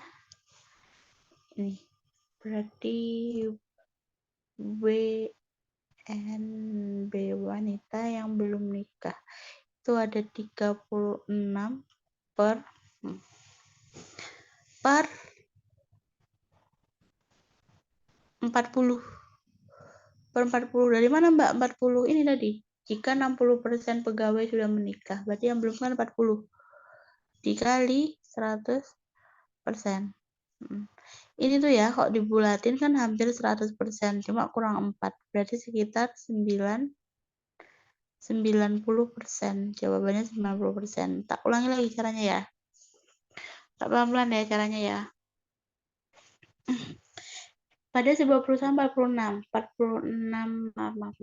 ini berarti WNB wanita yang belum nikah itu ada 36 per 40. Per 40. Dari mana Mbak 40? Ini tadi. Jika 60% pegawai sudah menikah, berarti yang belum kan 40. Dikali 100%. Ini tuh ya, kok dibulatin kan hampir 100%, cuma kurang 4. Berarti sekitar 90%. Jawabannya 90%. Tak ulangi lagi caranya ya. Tak pelan-pelan ya caranya ya. Pada sebuah perusahaan 46. Maaf.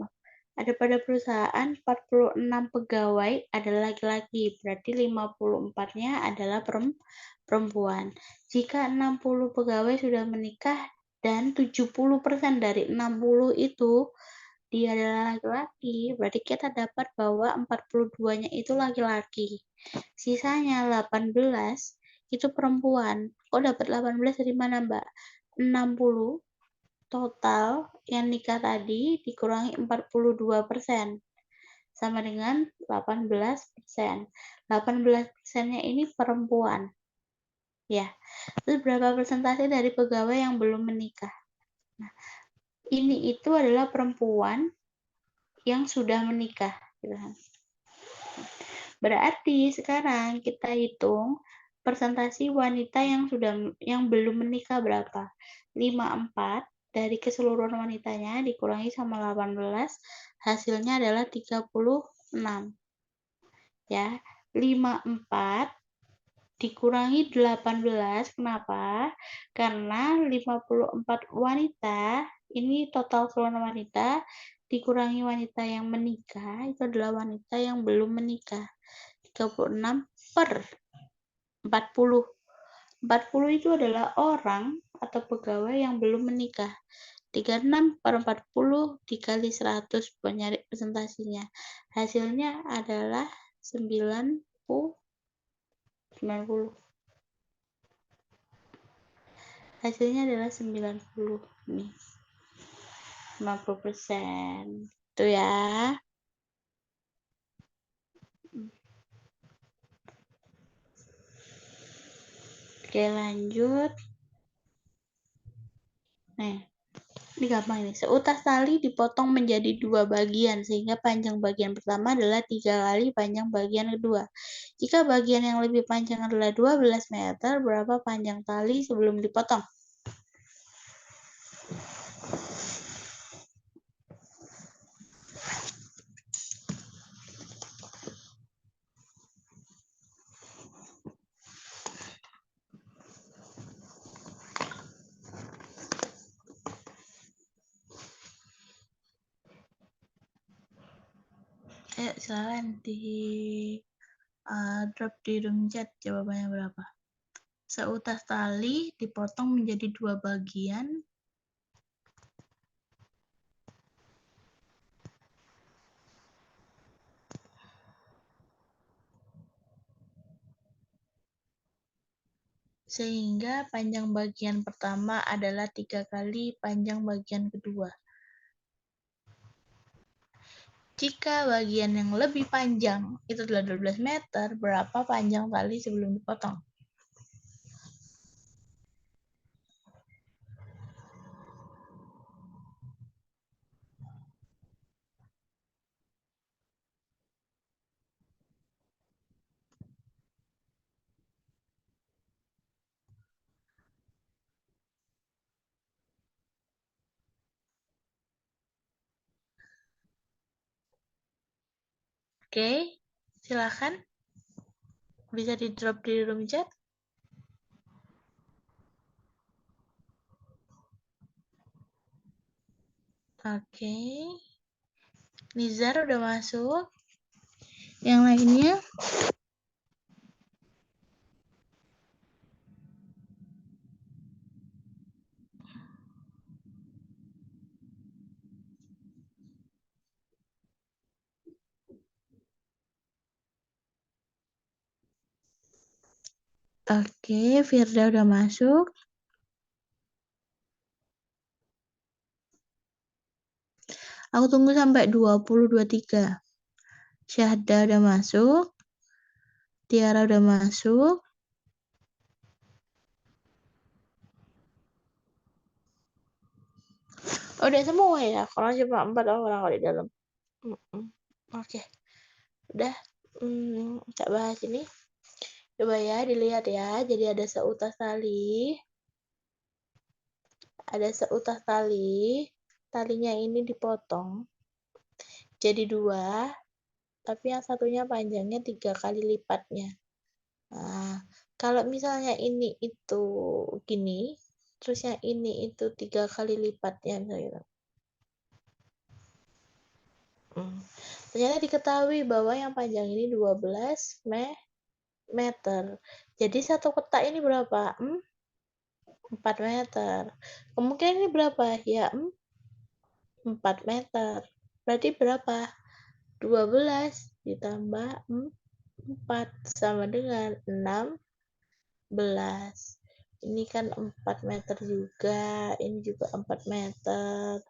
Ada pada perusahaan 46 pegawai adalah laki-laki, berarti 54-nya adalah perempuan. Jika 60 pegawai sudah menikah dan 70% dari 60 itu dia adalah laki-laki, berarti kita dapat bahwa 42-nya itu laki-laki. Sisanya 18 itu perempuan. Kok dapat 18 dari mana, Mbak? 60 total yang nikah tadi dikurangi 42% sama dengan 18%. 18%-nya ini perempuan. Ya. Terus berapa persentase dari pegawai yang belum menikah? Nah, ini itu adalah perempuan yang sudah menikah. Berarti sekarang kita hitung persentase wanita yang belum menikah berapa? 54 dari keseluruhan wanitanya dikurangi sama 18, hasilnya adalah 36. Ya, 54 dikurangi 18, kenapa? Karena 54 wanita, ini total keseluruhan wanita, dikurangi wanita yang menikah, itu adalah wanita yang belum menikah. 36 per 40. 40 itu adalah orang atau pegawai yang belum menikah. 36 per 40 dikali 100 buat nyari presentasinya. Hasilnya adalah 90. Hasilnya adalah 90. Nih. 50%. Itu ya. Oke, lanjut. Nih. Ini gampang ini. Seutas tali dipotong menjadi 2 bagian, sehingga panjang bagian pertama adalah 3 kali panjang bagian kedua. Jika bagian yang lebih panjang adalah 12 meter, berapa panjang tali sebelum dipotong? Ayo silakan di drop di room chat jawabannya berapa. Seutas tali dipotong menjadi 2 bagian, sehingga panjang bagian pertama adalah 3 kali panjang bagian kedua. Jika bagian yang lebih panjang itu adalah 12 meter, berapa panjang tali sebelum dipotong? Oke, silakan. Bisa di-drop di room chat. Oke. Nizar udah masuk. Yang lainnya? Oke, Firda udah masuk. Aku tunggu sampai 20-23. Syahda udah masuk. Tiara udah masuk. Udah semua ya, kalau cuma 4 orang kalau di dalam. Oke, udah. Kita bahas ini. Coba ya, dilihat ya. Jadi ada seutas tali. Ada seutas tali. Talinya ini dipotong. Jadi 2. Tapi yang satunya panjangnya 3 kali lipatnya. Nah, kalau misalnya ini itu gini, terus yang ini itu 3 kali lipatnya misalnya. Ternyata diketahui bahwa yang panjang ini 12 meter. Jadi satu kotak ini berapa? 4 meter. Kemungkinan ini berapa? Ya, 4 meter. Berarti berapa? 12 ditambah 4 sama dengan 16. Ini kan 4 meter juga. Ini juga 4 meter.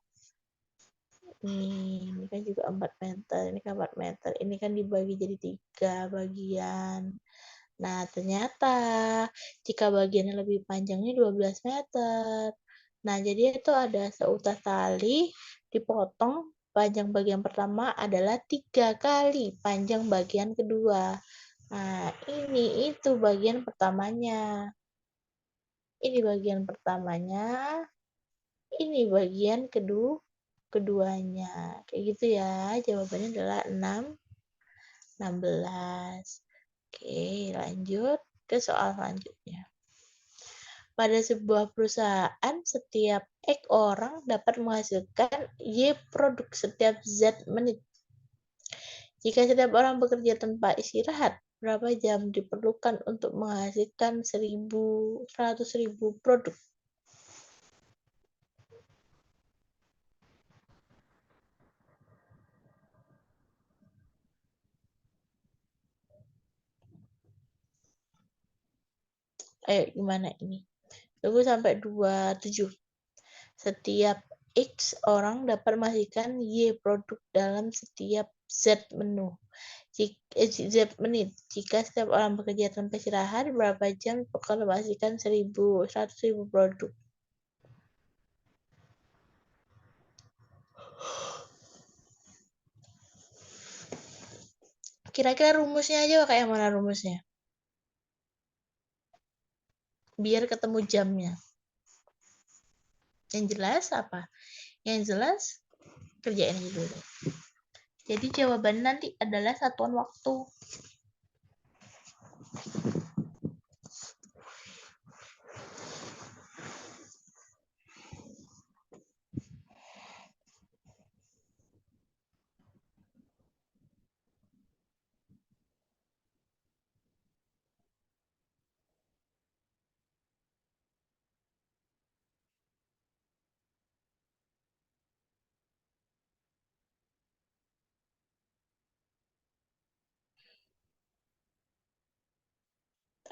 Ini kan juga 4 meter. Ini kan 4 meter. Ini kan dibagi jadi 3 bagian. Nah, ternyata jika bagiannya lebih panjangnya 12 meter. Nah, jadi itu ada seutas tali dipotong, panjang bagian pertama adalah 3 kali panjang bagian kedua. Nah, ini itu bagian pertamanya. Ini bagian pertamanya. Ini bagian keduanya. Kayak gitu ya. Jawabannya adalah 16. Oke, lanjut ke soal selanjutnya. Pada sebuah perusahaan, setiap X orang dapat menghasilkan Y produk setiap Z menit. Jika setiap orang bekerja tanpa istirahat, berapa jam diperlukan untuk menghasilkan 100.000 produk? Ayo, gimana ini? Tunggu sampai 27. Setiap X orang dapat menghasilkan Y produk dalam setiap Z menu. Z menit. Jika setiap orang bekerja tanpa istirahat, berapa jam akan menghasilkan 100.000 produk? Kira-kira rumusnya aja kayak mana rumusnya? Biar ketemu jamnya. Yang jelas apa? Yang jelas kerjain aja dulu. Jadi jawaban nanti adalah satuan waktu.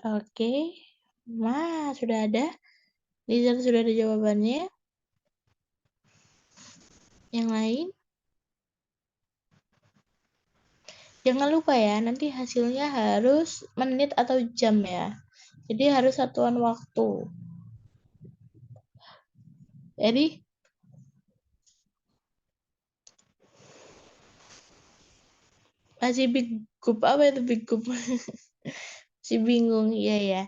Oke. Sudah ada. Lizard sudah ada jawabannya. Yang lain? Jangan lupa ya, nanti hasilnya harus menit atau jam ya. Jadi harus satuan waktu. Jadi masih bigup, apa itu bigup? Masih bingung, iya ya.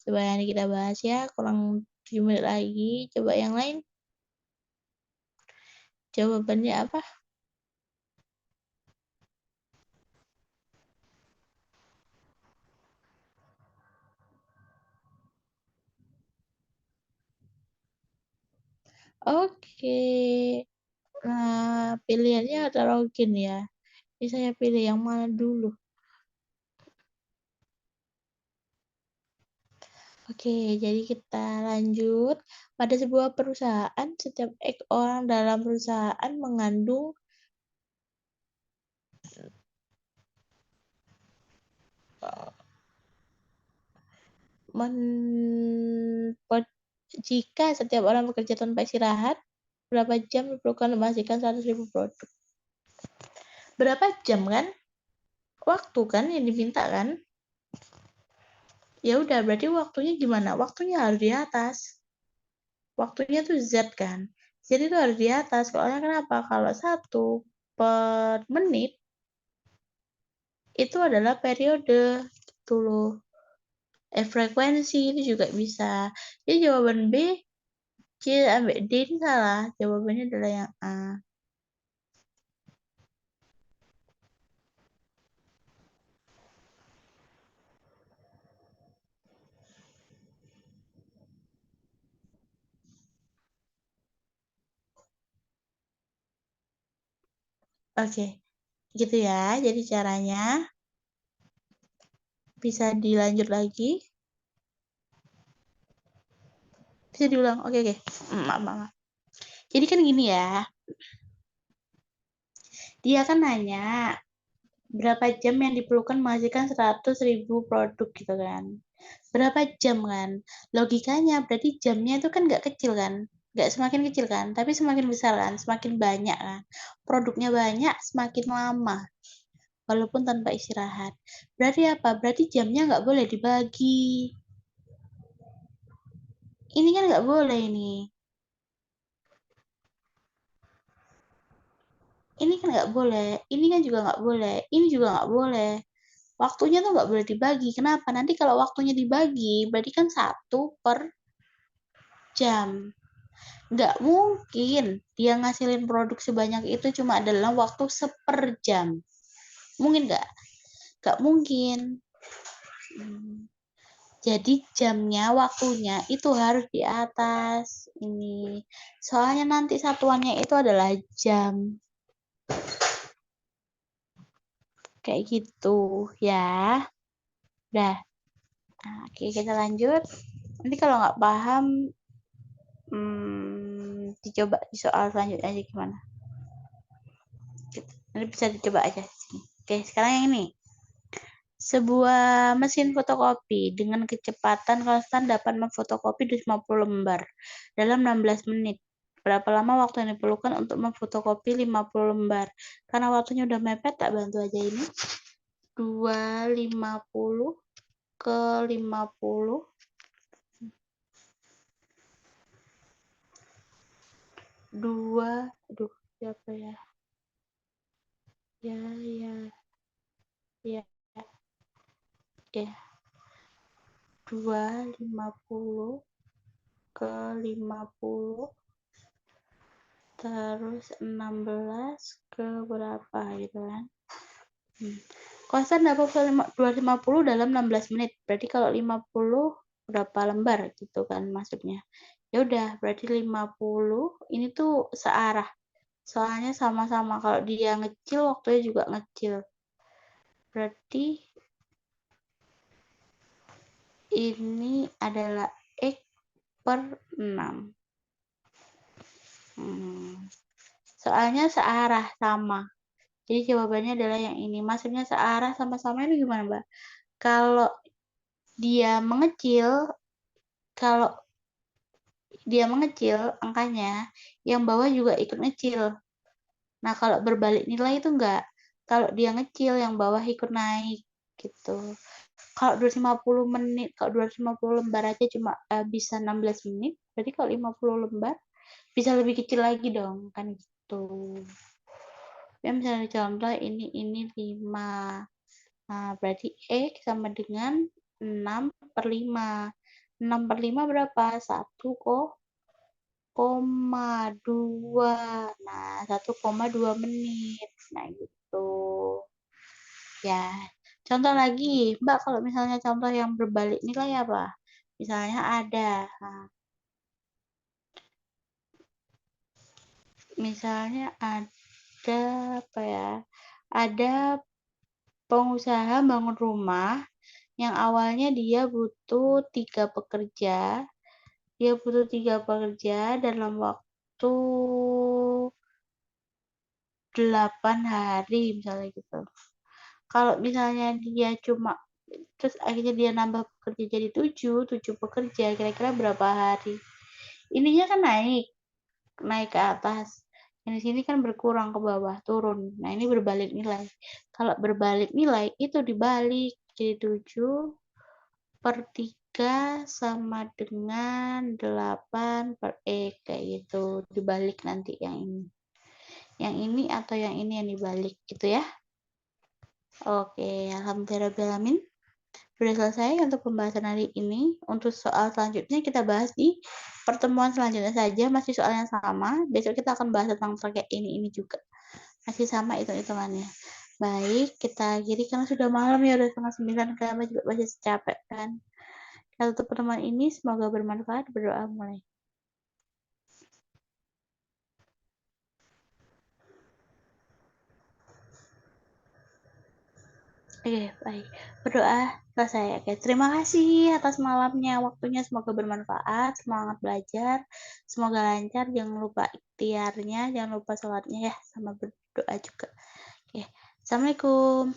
Coba yang kita bahas ya, kurang 7 menit lagi. Coba yang lain. Jawabannya apa? Oke. Nah, pilihannya heterogen ya. Ini saya pilih yang mana dulu? Oke, jadi kita lanjut. Pada sebuah perusahaan, setiap orang dalam perusahaan mengandung jika setiap orang bekerja tanpa istirahat, berapa jam diperlukan untuk menghasilkan 100.000 produk? Berapa jam kan? Waktu kan yang diminta kan? Ya udah, berarti waktunya gimana? Waktunya harus di atas. Waktunya tuh Z kan. Jadi itu harus di atas. Soalnya kenapa? Kalau 1 per menit itu adalah periode gitu loh. Frekuensi itu juga bisa. Jadi jawaban B, C sampai D ini salah. Jawabannya adalah yang A. Oke, gitu ya. Jadi caranya bisa dilanjut lagi. Bisa diulang. Oke. Maaf. Jadi kan gini ya. Dia kan nanya berapa jam yang diperlukan menghasilkan 100.000 produk gitu kan. Berapa jam kan? Logikanya berarti jamnya itu kan nggak kecil kan? Nggak semakin kecil kan? Tapi semakin besar kan? Semakin banyak kan? Produknya banyak, semakin lama. Walaupun tanpa istirahat. Berarti apa? Berarti jamnya nggak boleh dibagi. Ini kan nggak boleh ini. Ini kan nggak boleh. Ini kan juga nggak boleh. Ini juga nggak boleh. Waktunya tuh nggak boleh dibagi. Kenapa? Nanti kalau waktunya dibagi, berarti kan 1 per jam. Nggak mungkin dia ngasilin produk sebanyak itu cuma dalam waktu 1/jam. Mungkin nggak? Nggak mungkin. Jadi jamnya, waktunya itu harus di atas ini. Soalnya nanti satuannya itu adalah jam. Kayak gitu ya. Udah. Nah, oke, kita lanjut. Nanti kalau nggak paham, dicoba di soal selanjutnya aja gimana. Nanti bisa dicoba aja. Oke, sekarang yang ini. Sebuah mesin fotokopi dengan kecepatan konstan dapat memfotokopi 50 lembar dalam 16 menit. Berapa lama waktu yang diperlukan untuk memfotokopi 50 lembar? Karena waktunya udah mepet, tak bantu aja ini. 250 ke 50. 2, aduh, siapa ya? Ya. Ya. 250 ke 50 terus 16 ke berapa gitu kan. Konstan dapat 250 dalam 16 menit. Berarti kalau 50 berapa lembar gitu kan maksudnya. Ya udah, berarti 50 ini tuh searah. Soalnya sama-sama, kalau dia ngecil waktunya juga ngecil. Berarti ini adalah X per 6. Soalnya searah sama. Jadi jawabannya adalah yang ini. Maksudnya searah sama-sama itu gimana, Mbak? Kalau dia mengecil, angkanya, yang bawah juga ikut ngecil. Nah, kalau berbalik nilai itu enggak. Kalau dia ngecil, yang bawah ikut naik gitu. Kalau 250 menit, kalau 250 lembar aja cuma bisa 16 menit, berarti kalau 50 lembar bisa lebih kecil lagi dong, kan gitu. Ya, misalnya contoh ini 5. Nah, berarti X sama dengan 6 per 5. 6 per 5 berapa? 1,2. Nah, 1,2 menit. Nah, gitu. Ya, contoh lagi. Mbak, kalau misalnya contoh yang berbalik nilai apa? Misalnya ada. Nah, Misalnya ada apa ya? Ada pengusaha bangun rumah yang awalnya dia butuh 3 pekerja. Dia butuh 3 pekerja dalam waktu 8 hari misalnya gitu. Kalau misalnya dia cuma terus akhirnya dia nambah pekerja jadi 7 pekerja, kira-kira berapa hari? Ininya kan naik ke atas. Yang di sini kan berkurang ke bawah, turun. Nah, ini berbalik nilai. Kalau berbalik nilai, itu dibalik. Jadi 7/3 sama dengan 8/X. Kayak gitu. Dibalik nanti yang ini. Yang ini atau yang ini yang dibalik gitu ya. Oke, alhamdulillahirrahmanirrahim. Sudah selesai untuk pembahasan hari ini. Untuk soal selanjutnya kita bahas di pertemuan selanjutnya saja. Masih soal yang sama. Besok kita akan bahas tentang pakai ini juga. Masih sama hitung-hitungannya. Baik, kita akhiri karena sudah malam ya. Udah 8:30. Kami juga masih capek kan. Kita tutup pertemuan ini. Semoga bermanfaat. Berdoa mulai. Oke, baik. Berdoa selesai. Oke, terima kasih atas malamnya, waktunya. Semoga bermanfaat. Semangat belajar. Semoga lancar. Jangan lupa ikhtiarnya. Jangan lupa sholatnya ya. Sama berdoa juga. Oke, assalamualaikum.